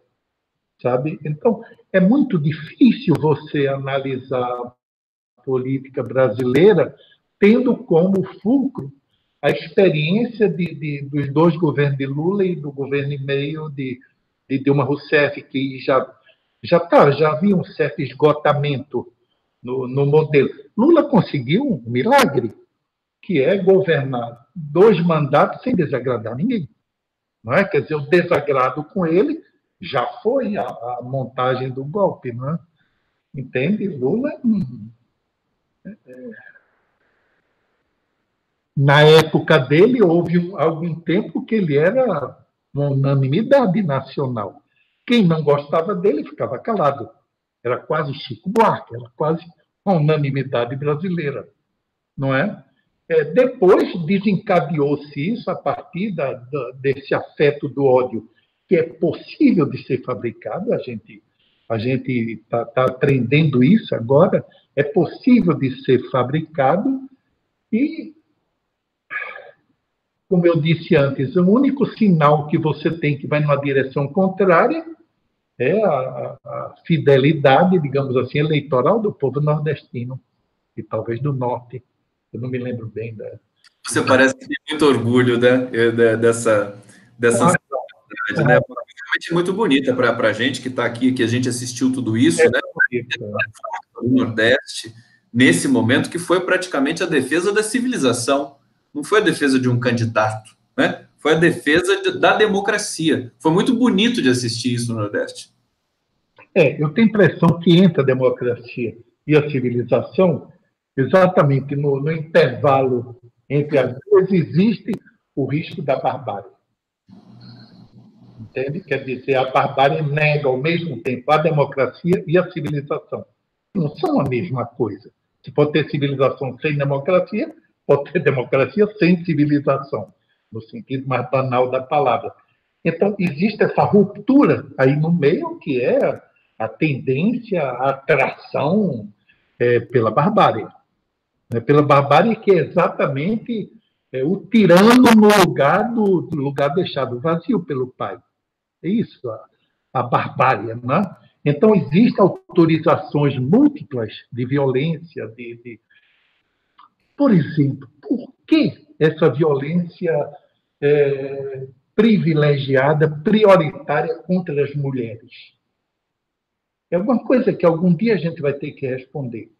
sabe? Então, é muito difícil você analisar a política brasileira tendo como fulcro a experiência dos 2 governos de Lula e do governo e meio de Dilma Rousseff, que já havia um certo esgotamento no modelo. Lula conseguiu um milagre, que é governar 2 mandatos sem desagradar ninguém. Não é? Quer dizer, o desagrado com ele já foi a montagem do golpe. Não é? Entende? Lula, na época dele, houve algum tempo que ele era uma unanimidade nacional. Quem não gostava dele ficava calado. Era quase Chico Buarque, era quase uma unanimidade brasileira. Não é? Depois desencadeou-se isso a partir desse afeto do ódio, que é possível de ser fabricado. A gente está aprendendo isso agora. É possível de ser fabricado e, como eu disse antes, o único sinal que você tem que vai numa direção contrária é a fidelidade, digamos assim, eleitoral do povo nordestino e talvez do norte. Eu não me lembro bem da... Você parece que tem muito orgulho, né, dessa sociedade, né? Realmente muito bonita para a gente que está aqui, que a gente assistiu tudo isso, né? O Nordeste, nesse momento, que foi praticamente a defesa da civilização. Não foi a defesa de um candidato, né? Foi a defesa da democracia. Foi muito bonito de assistir isso no Nordeste. Eu tenho a impressão que entre a democracia e a civilização, exatamente no intervalo entre as duas, existe o risco da barbárie. Entende? Quer dizer, a barbárie nega ao mesmo tempo a democracia e a civilização. Não são a mesma coisa. Se pode ter civilização sem democracia, pode ter democracia sem civilização, no sentido mais banal da palavra. Então, existe essa ruptura aí no meio, que é a tendência, a atração pela barbárie. Pela barbárie, que é exatamente o tirano no lugar deixado vazio pelo pai. É isso, a barbárie. Né? Então, existem autorizações múltiplas de violência. Por exemplo, por que essa violência privilegiada, prioritária contra as mulheres? É alguma coisa que algum dia a gente vai ter que responder.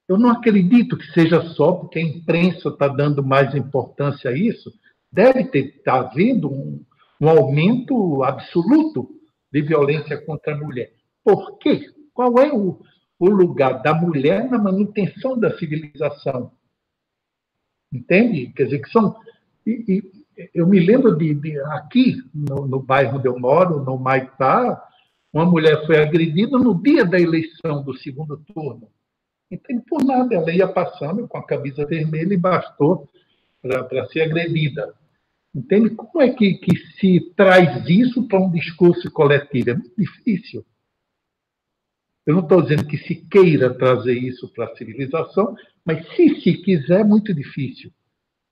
Eu não acredito que seja só porque a imprensa está dando mais importância a isso. Deve estar havendo um aumento absoluto de violência contra a mulher. Por quê? Qual é o lugar da mulher na manutenção da civilização? Entende? Quer dizer, que são... eu me lembro aqui, no bairro onde eu moro, no Maitá, uma mulher foi agredida no dia da eleição do segundo turno. Então, por nada, ela ia passando com a camisa vermelha e bastou para ser agredida. Entende? Como é que se traz isso para um discurso coletivo? É muito difícil. Eu não estou dizendo que se queira trazer isso para a civilização, mas se quiser, é muito difícil.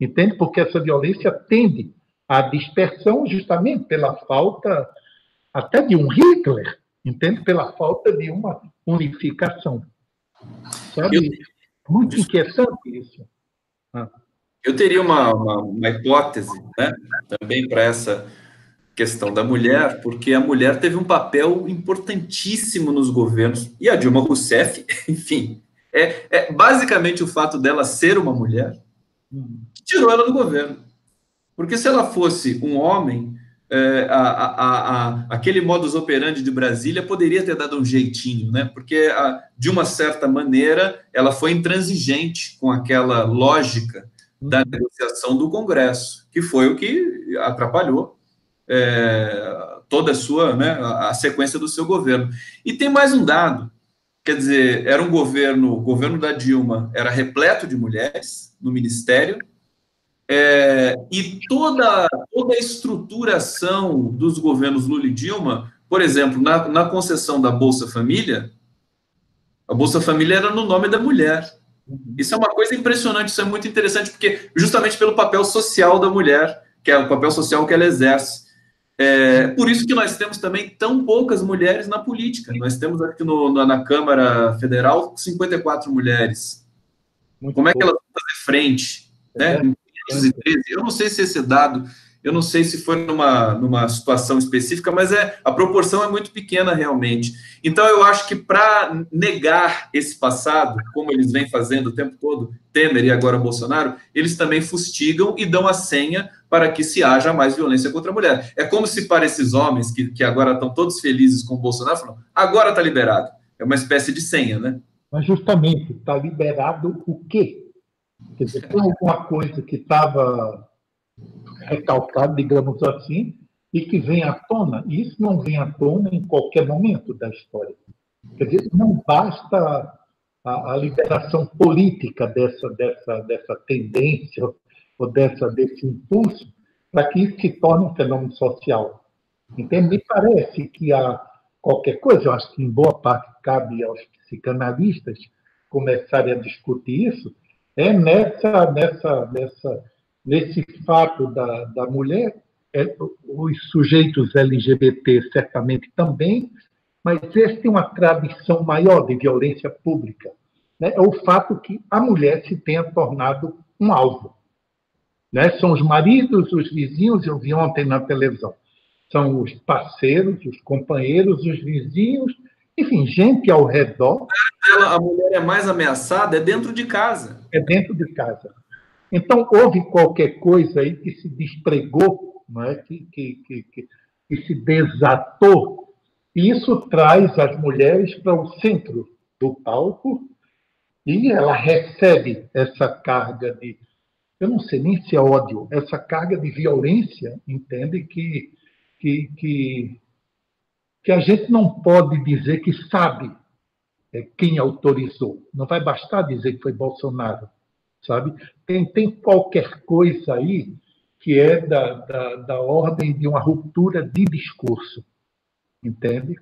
Entende? Porque essa violência tende à dispersão justamente pela falta até de um Hitler, entende? Pela falta de uma unificação. Sabe? Muito inquietante isso. Ah, Eu teria uma hipótese, né, também para essa questão da mulher, porque a mulher teve um papel importantíssimo nos governos, e a Dilma Rousseff, enfim, basicamente o fato dela ser uma mulher que tirou ela do governo. Porque se ela fosse um homem, aquele modus operandi de Brasília poderia ter dado um jeitinho, né? Porque, de uma certa maneira, ela foi intransigente com aquela lógica da negociação do Congresso, que foi o que atrapalhou toda a sua, né, a sequência do seu governo. E tem mais um dado, quer dizer, era um governo, o governo da Dilma era repleto de mulheres no ministério, e toda a estruturação dos governos Lula e Dilma, por exemplo, na concessão da Bolsa Família, a Bolsa Família era no nome da mulher. Isso é uma coisa impressionante, isso é muito interessante, porque justamente pelo papel social da mulher, que é o papel social que ela exerce. Por isso que nós temos também tão poucas mulheres na política. Nós temos aqui na Câmara Federal 54 mulheres. muito Como é que pouco. elas vão fazer frente, né? É, Em 513? Eu não sei se esse dado, eu não sei se foi numa situação específica, mas a proporção é muito pequena realmente. Então eu acho que para negar esse passado, como eles vêm fazendo o tempo todo, Temer e agora Bolsonaro, eles também fustigam e dão a senha para que se haja mais violência contra a mulher. É como se para esses homens que agora estão todos felizes com o Bolsonaro, falam, agora está liberado. É uma espécie de senha, né? mas justamente está liberado o quê? Quer dizer, tem alguma coisa que estava recalcada, digamos assim, e que vem à tona. E isso não vem à tona em qualquer momento da história. Quer dizer, não basta a liberação política dessa tendência ou desse impulso para que isso se torne um fenômeno social. Então, me parece que há qualquer coisa, eu acho que em boa parte cabe aos psicanalistas começarem a discutir isso, nesse fato da mulher, os sujeitos LGBT certamente também, mas esse tem uma tradição maior de violência pública. Né? É o fato que a mulher se tenha tornado um alvo. Né? São os maridos, os vizinhos, eu vi ontem na televisão, são os parceiros, os companheiros, os vizinhos, enfim, gente ao redor. A mulher é mais ameaçada dentro de casa. É dentro de casa. Então, houve qualquer coisa aí que se despregou, não é? que se desatou, e isso traz as mulheres para o centro do palco e ela recebe essa carga de, eu não sei nem se é ódio, essa carga de violência, entende? Que a gente não pode dizer que sabe quem autorizou. Não vai bastar dizer que foi Bolsonaro, sabe? Tem qualquer coisa aí que é da ordem de uma ruptura de discurso, entende?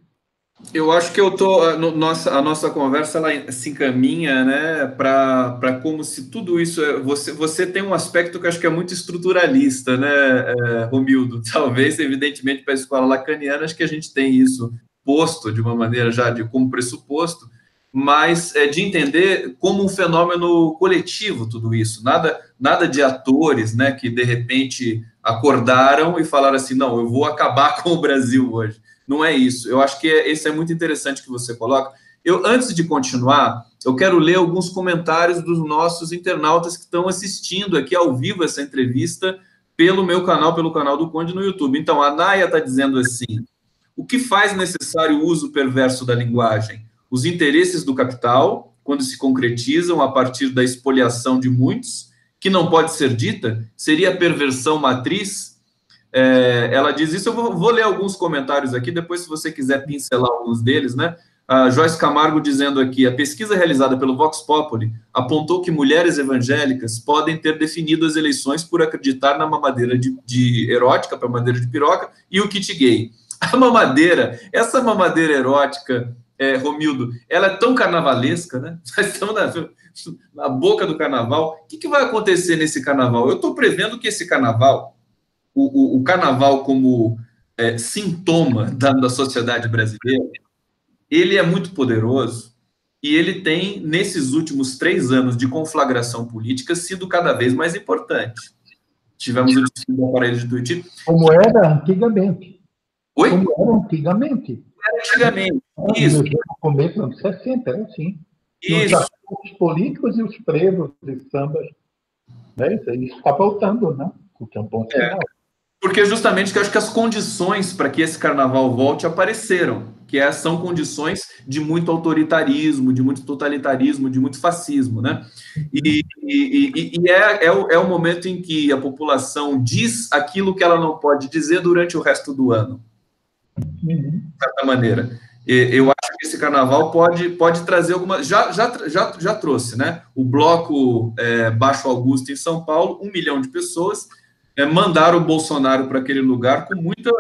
Eu acho que a nossa conversa ela se encaminha, né, para como se tudo isso você tem um aspecto que eu acho que é muito estruturalista, né, Romildo? Talvez, evidentemente, para a escola lacaniana, acho que a gente tem isso posto de uma maneira já como pressuposto, mas de entender como um fenômeno coletivo tudo isso, nada de atores, né, que de repente acordaram e falaram assim, não, eu vou acabar com o Brasil hoje. Não é isso. Eu acho que esse é muito interessante que você coloca. Antes de continuar, eu quero ler alguns comentários dos nossos internautas que estão assistindo aqui ao vivo essa entrevista pelo meu canal, pelo canal do Conde no YouTube. Então, a Naya está dizendo assim, o que faz necessário o uso perverso da linguagem? Os interesses do capital, quando se concretizam a partir da expoliação de muitos, que não pode ser dita, seria a perversão matriz. Ela diz isso, eu vou ler alguns comentários aqui, depois se você quiser pincelar alguns deles, né? A Joyce Camargo dizendo aqui, a pesquisa realizada pelo Vox Populi apontou que mulheres evangélicas podem ter definido as eleições por acreditar na mamadeira de erótica, para mamadeira de piroca, e o kit gay. A mamadeira, essa mamadeira erótica, Romildo, ela é tão carnavalesca, né? Nós estamos na boca do carnaval. O que vai acontecer nesse carnaval? Eu estou prevendo que esse carnaval, o carnaval como sintoma da sociedade brasileira, ele é muito poderoso e ele tem, nesses últimos 3 anos de conflagração política, sido cada vez mais importante. Tivemos o desfile do aparelho de Tuiuti. Como era antigamente. Oi? Como era antigamente. Antigamente, isso. No começo dos anos 60, era assim. Isso. Os políticos e os presos de sambas. Né? Isso aí está voltando, né? O que é um bom sinal. Porque justamente que eu acho que as condições para que esse carnaval volte apareceram, que são condições de muito autoritarismo, de muito totalitarismo, de muito fascismo, né? É o momento em que a população diz aquilo que ela não pode dizer durante o resto do ano, de certa maneira. Eu acho que esse carnaval pode trazer algumas... Já trouxe, né? O bloco Baixo Augusto em São Paulo, 1 milhão de pessoas, mandaram o Bolsonaro para aquele lugar com muita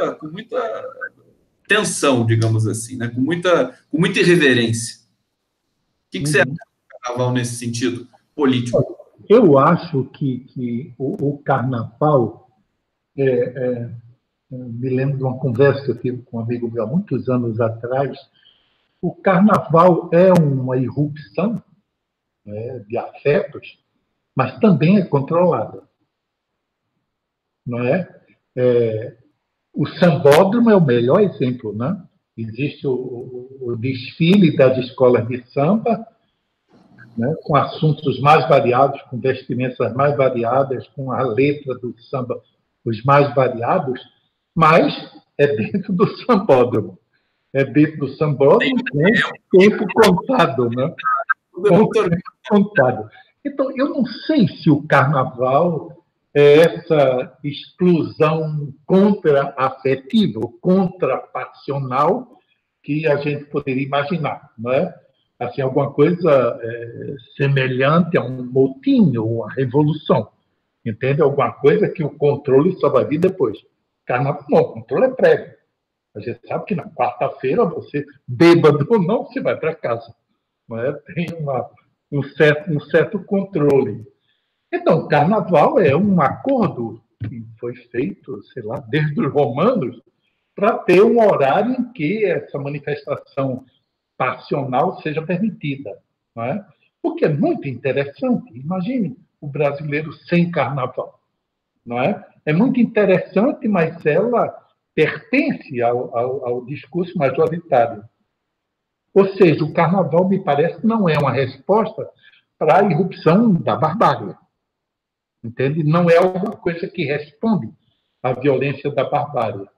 tensão, digamos assim, né? com muita irreverência. O que você acha do carnaval nesse sentido político? Eu acho que o carnaval... me lembro de uma conversa que eu tive com um amigo meu há muitos anos atrás. O carnaval é uma irrupção, né, de afetos, mas também é controlada. Não é? O sambódromo é o melhor exemplo, né? Existe o desfile das escolas de samba, né, com assuntos mais variados, com vestimentas mais variadas, com a letra do samba os mais variados, mas é dentro do sambódromo. É dentro do sambódromo com tempo contado, né? Com tempo contado. Então, eu não sei se o carnaval é essa explosão contra-afetiva, contra-passional que a gente poderia imaginar, não é? Assim, alguma coisa semelhante a um motim ou uma revolução, entende? Alguma coisa que o controle só vai vir depois. Carnaval não, o controle é prévio. A gente sabe que na quarta-feira, você, bêbado ou não, você vai para casa. Não é? Tem um certo controle. Então, o carnaval é um acordo que foi feito, sei lá, desde os romanos, para ter um horário em que essa manifestação passional seja permitida. Não é? Porque é muito interessante. Imagine o brasileiro sem carnaval. Não é? É muito interessante, mas ela pertence ao discurso majoritário. Ou seja, o carnaval, me parece, não é uma resposta para a irrupção da barbárie. Entende? Não é alguma coisa que responde à violência da barbárie.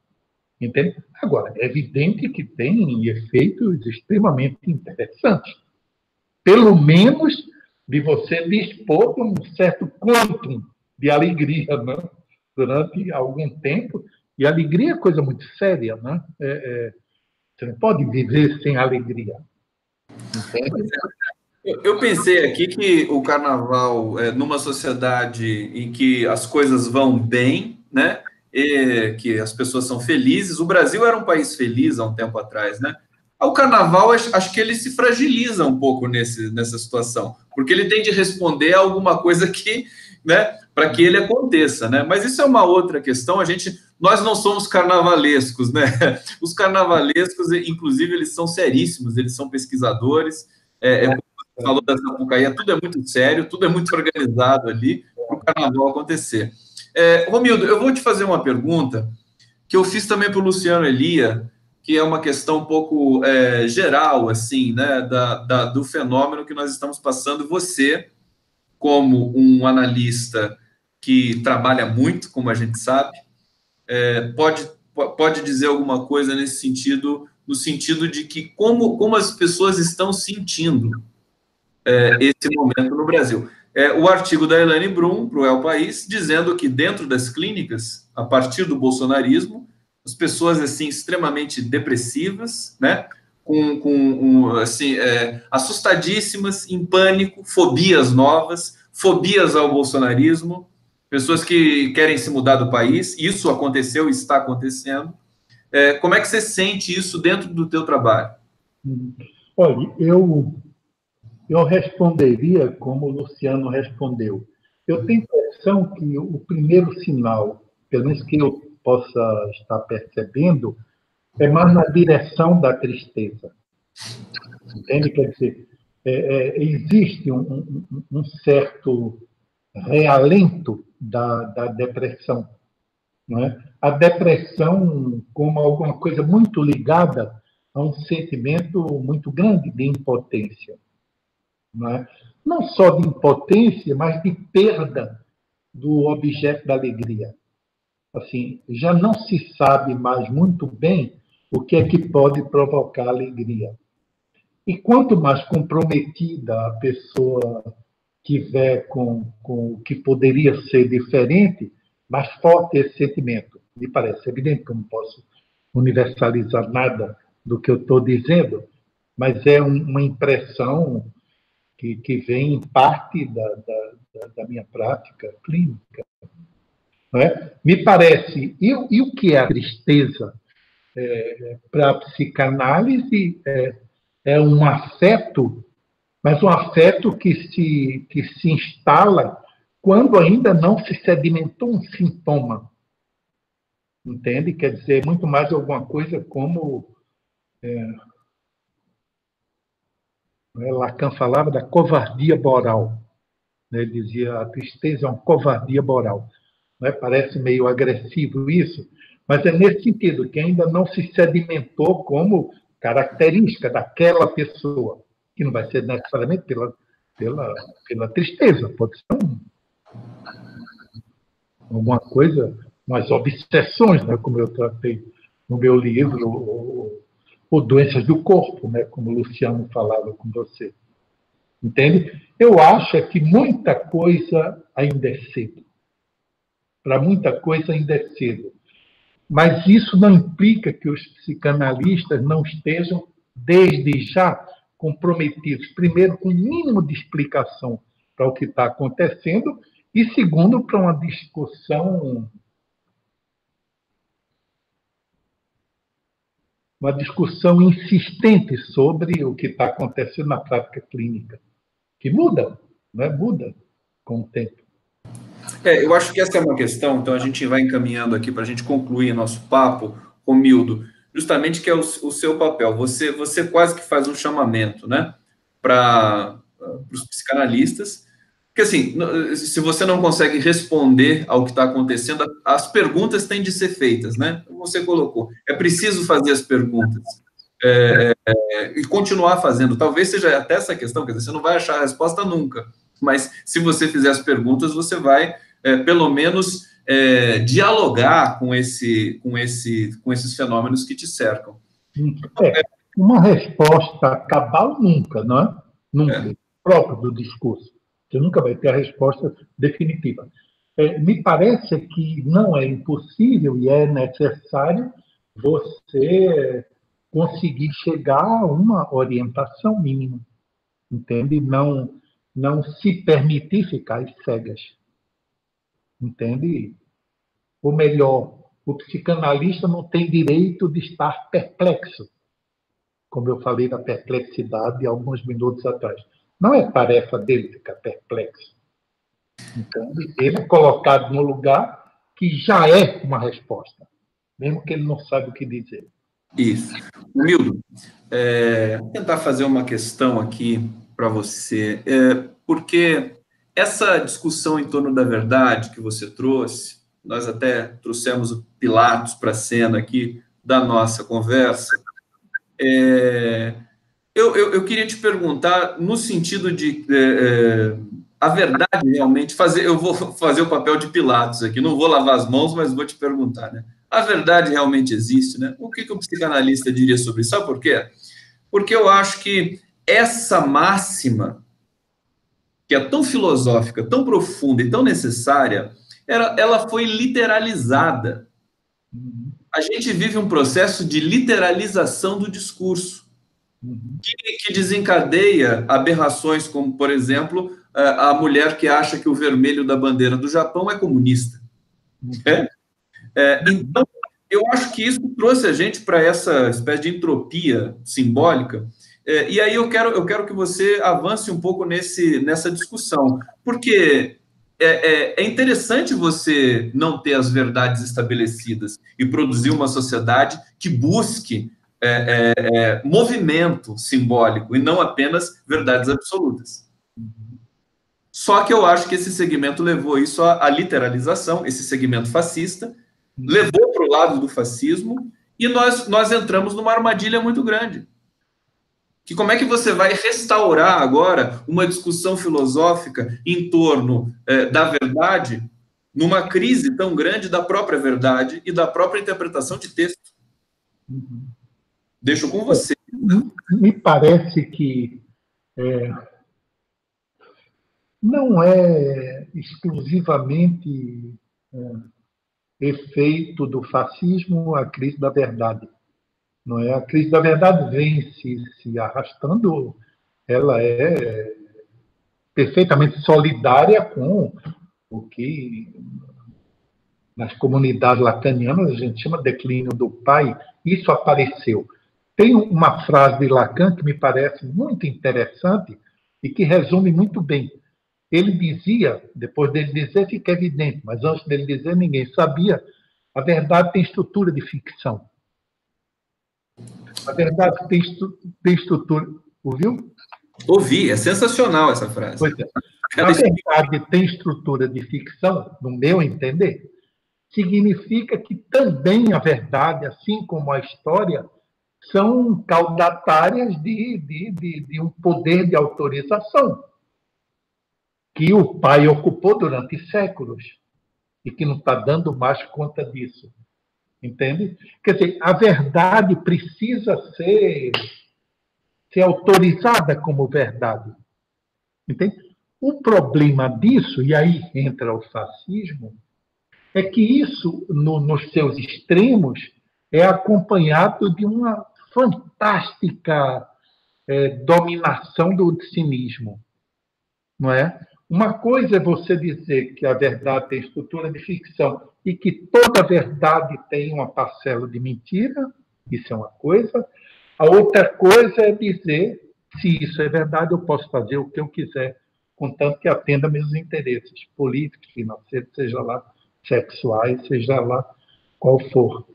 Entende? Agora, é evidente que tem efeitos extremamente interessantes. Pelo menos de você dispor de um certo quantum de alegria, né? Durante algum tempo. E alegria é coisa muito séria, né? Você não pode viver sem alegria. Entende? Eu pensei aqui que o carnaval, numa sociedade em que as coisas vão bem, né? E que as pessoas são felizes. O Brasil era um país feliz há um tempo atrás, né? O carnaval, acho que ele se fragiliza um pouco nessa situação, porque ele tem de responder a alguma coisa que, né, para que ele aconteça, né? Mas isso é uma outra questão. Nós não somos carnavalescos, né? Os carnavalescos, inclusive, eles são seríssimos, eles são pesquisadores. Falou da Sapucaí, tudo é muito sério, tudo é muito organizado ali para o carnaval acontecer. Romildo, eu vou te fazer uma pergunta que eu fiz também para o Luciano Elia, que é uma questão um pouco geral, assim, né, do fenômeno que nós estamos passando. Você, como um analista que trabalha muito, como a gente sabe, pode dizer alguma coisa nesse sentido, no sentido de que como as pessoas estão sentindo esse momento no Brasil. O artigo da Elaine Brum para o El País, dizendo que dentro das clínicas, a partir do bolsonarismo, as pessoas assim extremamente depressivas, né, assim, assustadíssimas, em pânico, fobias novas, fobias ao bolsonarismo, pessoas que querem se mudar do país. Isso aconteceu e está acontecendo. Como é que você sente isso dentro do teu trabalho? Olha, eu responderia como o Luciano respondeu. Eu tenho a impressão que o primeiro sinal, pelo menos que eu possa estar percebendo, é mais na direção da tristeza. Entende? Quer dizer, existe um certo realento da depressão, não é? A depressão como alguma coisa muito ligada a um sentimento muito grande de impotência, não é? Não só de impotência, mas de perda do objeto da alegria. Assim, já não se sabe mais muito bem o que é que pode provocar alegria. E quanto mais comprometida a pessoa tiver com o que poderia ser diferente, mais forte é esse sentimento. Me parece evidente que eu não posso universalizar nada do que eu estou dizendo, mas é uma impressão que vem em parte da minha prática clínica. Não é? Me parece, e o que é a tristeza? Para a psicanálise, é um afeto, mas um afeto que se instala quando ainda não se sedimentou um sintoma. Entende? Quer dizer, muito mais alguma coisa como Lacan falava da covardia moral. Né? Ele dizia, a tristeza é uma covardia moral. Não é? Parece meio agressivo isso, mas é nesse sentido, que ainda não se sedimentou como característica daquela pessoa, que não vai ser necessariamente pela tristeza, pode ser alguma coisa, umas obsessões, né? Como eu tratei no meu livro, ou doenças do corpo, né? Como o Luciano falava com você. Entende? Eu acho que muita coisa ainda é cedo. Para muita coisa ainda é cedo. Mas isso não implica que os psicanalistas não estejam, desde já, comprometidos, primeiro, com o mínimo de explicação para o que está acontecendo, e, segundo, para uma discussão insistente sobre o que está acontecendo na prática clínica, que muda, né? Muda com o tempo. Eu acho que essa é uma questão, então a gente vai encaminhando aqui para a gente concluir nosso papo, Romildo, justamente que é o seu papel. Você quase que faz um chamamento, né, para os psicanalistas, porque assim, se você não consegue responder ao que está acontecendo, as perguntas têm de ser feitas, né? Como você colocou, é preciso fazer as perguntas. E continuar fazendo. Talvez seja até essa questão, quer dizer, você não vai achar a resposta nunca, mas se você fizer as perguntas, você vai, pelo menos, dialogar com esses fenômenos que te cercam. Uma resposta cabal nunca, não é? Nunca. Próprio do discurso. Você nunca vai ter a resposta definitiva. Me parece que não é impossível e é necessário você conseguir chegar a uma orientação mínima, entende? Não se permitir ficar às cegas, entende? Ou melhor, o psicanalista não tem direito de estar perplexo, como eu falei da perplexidade alguns minutos atrás. Não é tarefa dele ficar perplexo. Entende? Ele é colocado no lugar que já é uma resposta, mesmo que ele não saiba o que dizer. Isso. Mildo, vou tentar fazer uma questão aqui para você, porque essa discussão em torno da verdade que você trouxe, nós até trouxemos o Pilatos para a cena aqui da nossa conversa, eu queria te perguntar no sentido de a verdade realmente eu vou fazer o papel de Pilatos aqui, não vou lavar as mãos, mas vou te perguntar, né? A verdade realmente existe, né? O que o psicanalista diria sobre isso? Sabe por quê? Porque eu acho que essa máxima, que é tão filosófica, tão profunda e tão necessária, ela foi literalizada. A gente vive um processo de literalização do discurso, que desencadeia aberrações como, por exemplo, a mulher que acha que o vermelho da bandeira do Japão é comunista. Então, eu acho que isso trouxe a gente para essa espécie de entropia simbólica, e aí eu quero que você avance um pouco nessa discussão, porque é interessante você não ter as verdades estabelecidas e produzir uma sociedade que busque movimento simbólico e não apenas verdades absolutas. Só que eu acho que esse segmento levou isso à literalização, esse segmento fascista, levou para o lado do fascismo, e nós entramos numa armadilha muito grande. Que como é que você vai restaurar agora uma discussão filosófica em torno da verdade, numa crise tão grande da própria verdade e da própria interpretação de texto? Deixo com você. Me parece que não é exclusivamente efeito do fascismo a crise da verdade. Não é? A crise da verdade vem se arrastando, ela é perfeitamente solidária com o que nas comunidades lacanianas a gente chama de declínio do pai. Isso apareceu. Tem uma frase de Lacan que me parece muito interessante e que resume muito bem. Ele dizia, depois dele dizer, fica evidente, mas antes dele dizer, ninguém sabia, a verdade tem estrutura de ficção. A verdade tem estrutura... Ouviu? Ouvi, é sensacional essa frase. Pois é. A verdade tem estrutura de ficção, no meu entender, significa que também a verdade, assim como a história, são caudatárias de um poder de autorização que o pai ocupou durante séculos e que não está dando mais conta disso. Entende? Quer dizer, a verdade precisa ser autorizada como verdade. Entende? O problema disso, e aí entra o fascismo, é que isso, nos seus extremos, é acompanhado de uma fantástica dominação do cinismo. Não é? Uma coisa é você dizer que a verdade tem estrutura de ficção e que toda verdade tem uma parcela de mentira, isso é uma coisa. A outra coisa é dizer, se isso é verdade, eu posso fazer o que eu quiser, contanto que atenda meus interesses políticos, financeiros, seja lá sexuais, seja lá qual for.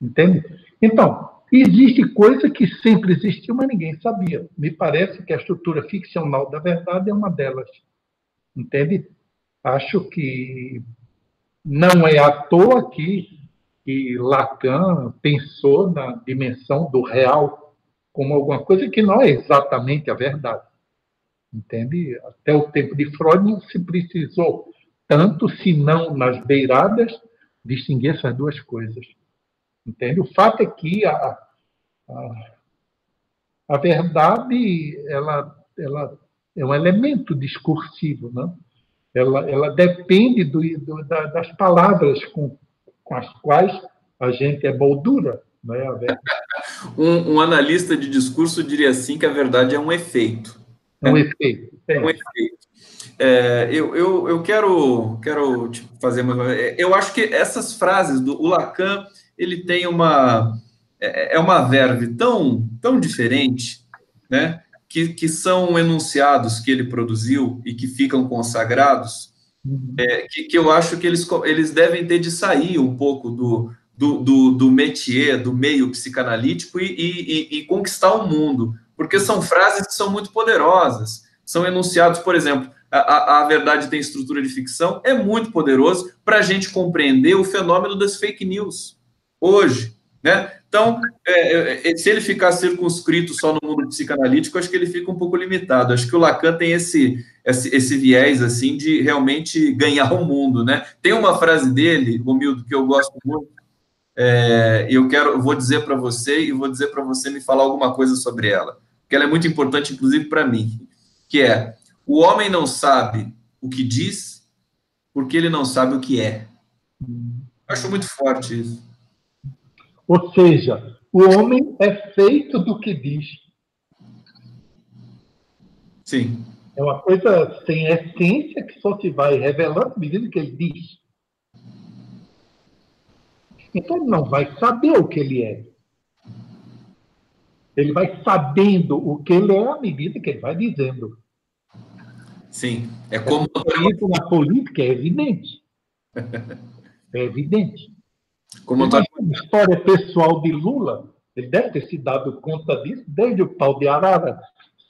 Entende? Então, existe coisa que sempre existiu, mas ninguém sabia. Me parece que a estrutura ficcional da verdade é uma delas. Entende? Acho que não é à toa que Lacan pensou na dimensão do real como alguma coisa que não é exatamente a verdade. Entende? Até o tempo de Freud não se precisou tanto, se não nas beiradas, distinguir essas duas coisas. Entende? O fato é que a verdade ela é um elemento discursivo, né? Ela depende das palavras com as quais a gente é moldura. Não é a verdade. Um analista de discurso diria assim que a verdade é um efeito. É um efeito. É um efeito. Eu quero te fazer uma... Eu acho que essas frases do Lacan, ele tem uma verve tão diferente, né? Que são enunciados que ele produziu e que ficam consagrados, que eu acho que eles devem ter de sair um pouco do métier, do meio psicanalítico e conquistar o mundo, porque são frases que são muito poderosas, são enunciados, por exemplo, a verdade tem estrutura de ficção, é muito poderoso para a gente compreender o fenômeno das fake news hoje, né? Então, se ele ficar circunscrito só no mundo psicanalítico, acho que ele fica um pouco limitado. Acho que o Lacan tem esse viés assim de realmente ganhar o mundo, né? Tem uma frase dele, Romildo, que eu gosto muito. Eu vou dizer para você e vou dizer para você me falar alguma coisa sobre ela, porque ela é muito importante, inclusive para mim, que é: o homem não sabe o que diz porque ele não sabe o que é. Eu acho muito forte isso. Ou seja, o homem é feito do que diz. Sim. É uma coisa sem essência que só se vai revelando à medida que ele diz. Então ele não vai saber o que ele é. Ele vai sabendo o que ele é à medida que ele vai dizendo. Sim. É como... Isso na política é evidente. É evidente. Como a história pessoal de Lula, Ele deve ter se dado conta disso desde o pau de arara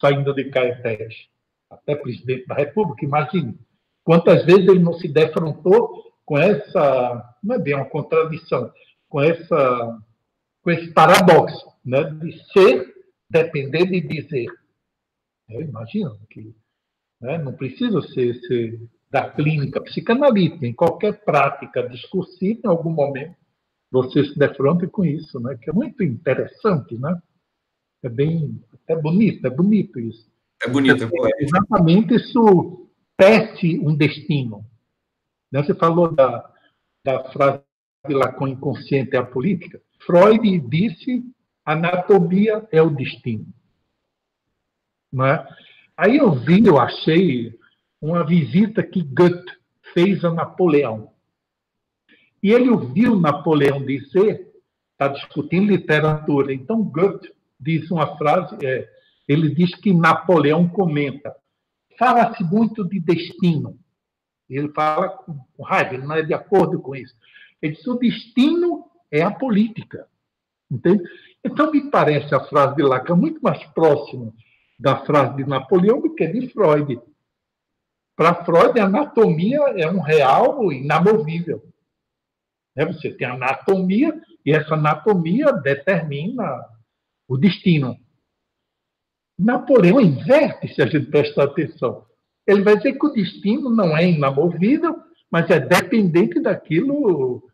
saindo de Caetés, até presidente da República. Imagine quantas vezes ele não se defrontou com essa, não é bem uma contradição, com esse paradoxo, né, de ser, depender de dizer. Eu imagino que, né, não precisa ser da clínica psicanalítica, em qualquer prática discursiva, em algum momento, você se defronta com isso, né, que é muito interessante, né? É bem, é bonito isso. É bonito, é poético. Exatamente, isso tece um destino. Né? Você falou da frase de Lacan, inconsciente é a política. Freud disse, anatomia é o destino. Não é? Aí eu achei uma visita que Goethe fez a Napoleão. E ele ouviu Napoleão dizer, está discutindo literatura, então Goethe diz uma frase, ele diz que Napoleão comenta, fala-se muito de destino. Ele fala com raiva, ele não é de acordo com isso. Ele diz, o destino é a política. Entende? Então, me parece a frase de Lacan muito mais próxima da frase de Napoleão do que de Freud. Para Freud, a anatomia é um real inamovível. Você tem a anatomia, e essa anatomia determina o destino. Napoleão inverte, se a gente prestar atenção. Ele vai dizer que o destino não é inamovível, mas é dependente daquilo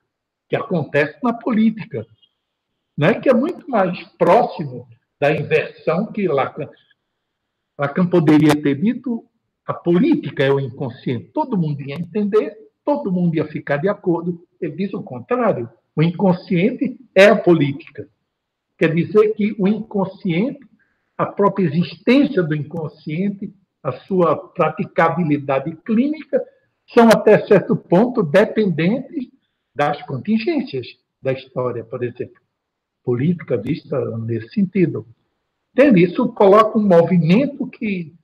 que acontece na política, né? Que é muito mais próximo da inversão que Lacan poderia ter dito. A política é o inconsciente. Todo mundo ia entender, todo mundo ia ficar de acordo. Ele diz o contrário. O inconsciente é a política. Quer dizer que o inconsciente, a própria existência do inconsciente, a sua praticabilidade clínica, são até certo ponto dependentes das contingências da história, por exemplo. Política vista nesse sentido. Entende? Isso coloca um movimento que,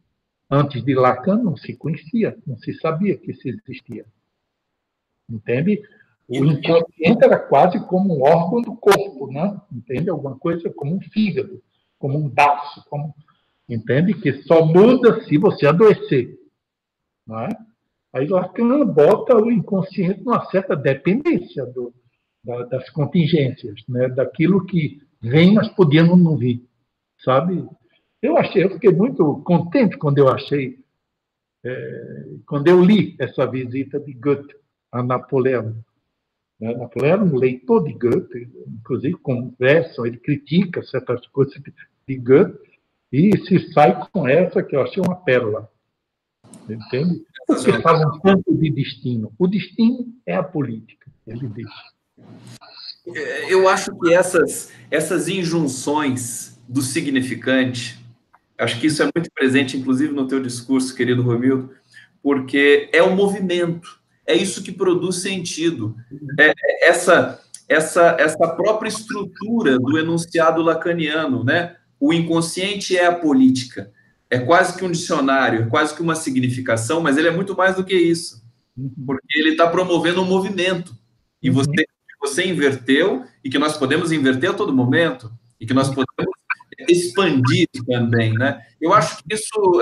antes de Lacan, não se conhecia, não se sabia que isso existia. Entende? O inconsciente era quase como um órgão do corpo, né? Entende? Alguma coisa como um fígado, como um baço, entende? Que só muda se você adoecer. Não é? Aí Lacan bota o inconsciente numa certa dependência das contingências, né? Daquilo que vem, mas podíamos não vir, sabe? Eu fiquei muito contente quando eu li essa visita de Goethe a Napoleão. Napoleão era um leitor de Goethe, inclusive conversa, ele critica certas coisas de Goethe e se sai com essa que eu achei uma pérola. Entende? Porque falam tanto de destino. O destino é a política, ele diz. Eu acho que essas injunções do significante, acho que isso é muito presente, inclusive, no teu discurso, querido Romildo, porque é o movimento, é isso que produz sentido. Essa própria estrutura do enunciado lacaniano, né? O inconsciente é a política. É quase que um dicionário, é quase que uma significação, mas ele é muito mais do que isso. Porque ele está promovendo um movimento. E você inverteu, e que nós podemos inverter a todo momento, e que nós podemos expandir também, né? Eu acho que isso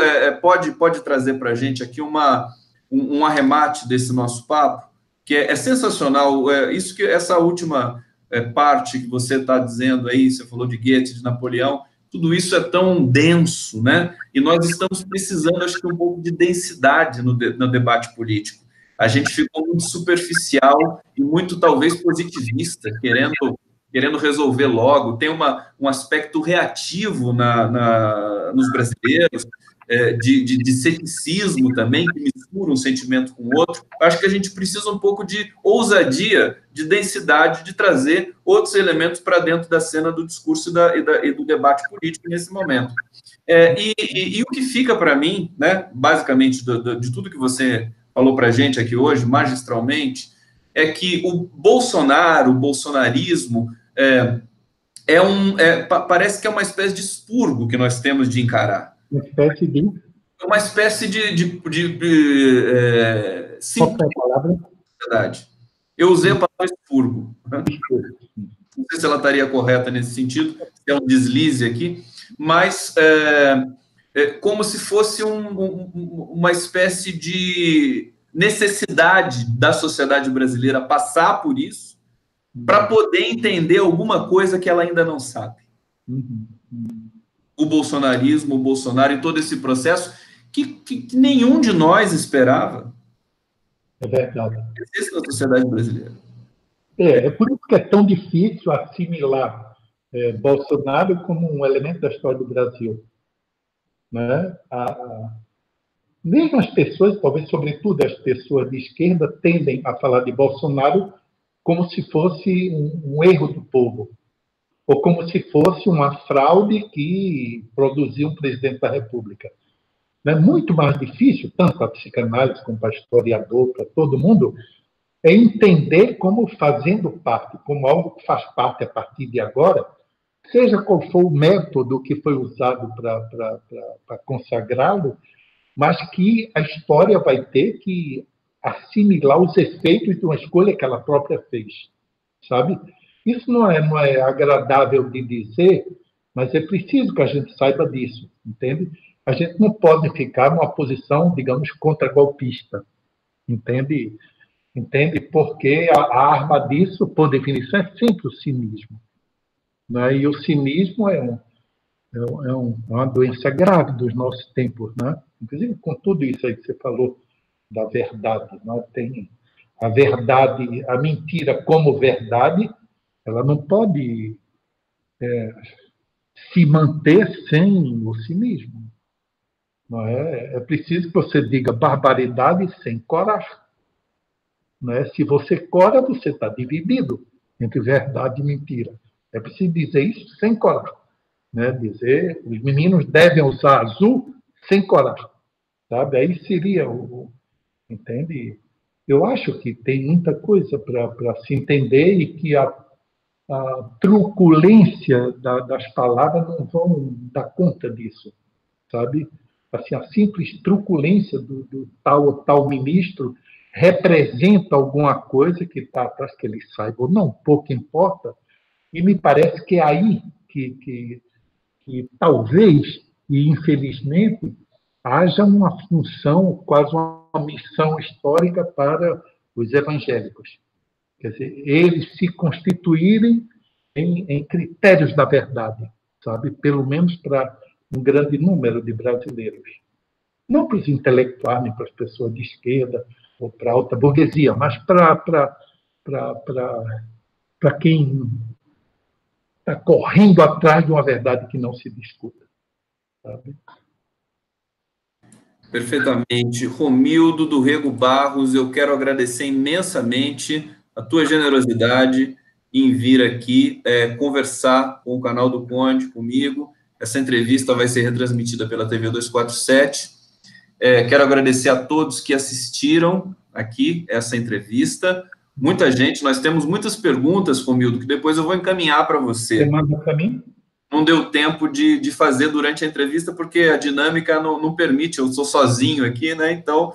pode trazer para a gente aqui um arremate desse nosso papo, que é sensacional. Essa última parte que você está dizendo aí, você falou de Goethe, de Napoleão, tudo isso é tão denso, né? E nós estamos precisando, acho que, um pouco de densidade no debate político. A gente ficou muito superficial e muito, talvez, positivista, querendo resolver logo. Tem um aspecto reativo nos brasileiros, de ceticismo também, que mistura um sentimento com o outro. Acho que a gente precisa um pouco de ousadia, de densidade, de trazer outros elementos para dentro da cena do discurso e do debate político nesse momento. E o que fica para mim, né, basicamente, de tudo que você falou para a gente aqui hoje, magistralmente, é que o bolsonarismo parece que é uma espécie de expurgo que nós temos de encarar. Uma espécie de Qual é a palavra? Eu usei a palavra expurgo. não sei se ela estaria correta nesse sentido, é um deslize aqui, mas como se fosse uma espécie de necessidade da sociedade brasileira passar por isso para poder entender alguma coisa que ela ainda não sabe. O bolsonarismo, o Bolsonaro e todo esse processo que nenhum de nós esperava. É verdade. Existe na sociedade brasileira. É por isso que é tão difícil assimilar Bolsonaro como um elemento da história do Brasil. Né? Mesmo as pessoas, talvez sobretudo as pessoas de esquerda, tendem a falar de Bolsonaro como se fosse um erro do povo, ou como se fosse uma fraude que produziu um presidente da República. É muito mais difícil, tanto para a psicanálise como para o historiador, para todo mundo, é entender como fazendo parte, como algo que faz parte a partir de agora, seja qual for o método que foi usado para consagrá-lo, mas que a história vai ter que assimilar os efeitos de uma escolha que ela própria fez, sabe? Isso não é agradável de dizer, mas é preciso que a gente saiba disso, entende? A gente não pode ficar numa posição, digamos, contra-golpista, entende? Entende? Porque a arma disso, por definição, é sempre o cinismo. Né? E o cinismo é uma doença grave dos nossos tempos. Né? Inclusive, com tudo isso aí que você falou da verdade. Né? Tem a verdade, a mentira como verdade, ela não pode se manter sem o cinismo. Não é? É preciso que você diga barbaridade sem coragem. Né? Se você cora, você está dividido entre verdade e mentira. É preciso dizer isso sem coragem. Né? Dizer, os meninos devem usar azul sem coragem. Sabe? Aí seria entende? Eu acho que tem muita coisa para se entender e que a truculência das palavras não vão dar conta disso. Sabe? Assim, a simples truculência do tal ministro representa alguma coisa que está atrás, que ele saiba ou não, pouco importa, e me parece que é aí que talvez, e infelizmente, haja uma função, quase uma missão histórica para os evangélicos. Quer dizer, eles se constituírem em critérios da verdade, sabe? Pelo menos para um grande número de brasileiros. Não para os intelectuais, nem para as pessoas de esquerda, ou para a alta burguesia, mas para quem está correndo atrás de uma verdade que não se discuta. Sabe? Perfeitamente. Romildo do Rego Barros, eu quero agradecer imensamente a tua generosidade em vir aqui conversar com o canal do Conde, comigo. Essa entrevista vai ser retransmitida pela TV 247. Quero agradecer a todos que assistiram aqui essa entrevista. Muita gente, nós temos muitas perguntas, Romildo, que depois eu vou encaminhar para você. Você manda para mim? Não deu tempo de fazer durante a entrevista, porque a dinâmica não permite, eu sou sozinho aqui, né? Então,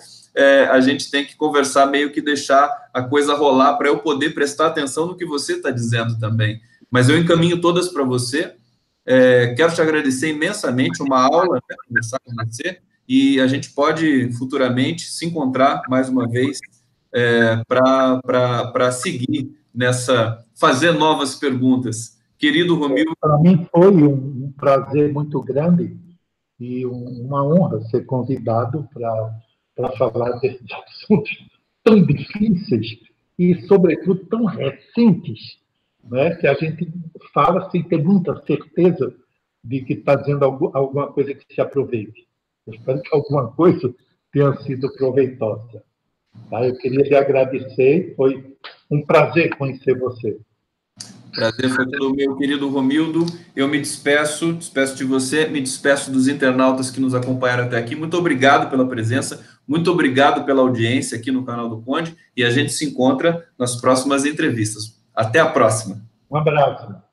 a gente tem que conversar, meio que deixar a coisa rolar para eu poder prestar atenção no que você está dizendo também. Mas eu encaminho todas para você. Quero te agradecer imensamente, uma aula, né, conversar com você, e a gente pode futuramente se encontrar mais uma vez para seguir fazer novas perguntas. Querido Romildo. Para mim foi um prazer muito grande e uma honra ser convidado para falar desses assuntos tão difíceis e, sobretudo, tão recentes, né, que a gente fala sem ter muita certeza de que está dizendo alguma coisa que se aproveite. Eu espero que alguma coisa tenha sido proveitosa. Tá? Eu queria lhe agradecer, foi um prazer conhecer você. Prazer foi todo meu, querido Romildo. Eu me despeço de você, me despeço dos internautas que nos acompanharam até aqui. Muito obrigado pela presença, muito obrigado pela audiência aqui no canal do Conde, e a gente se encontra nas próximas entrevistas. Até a próxima. Um abraço.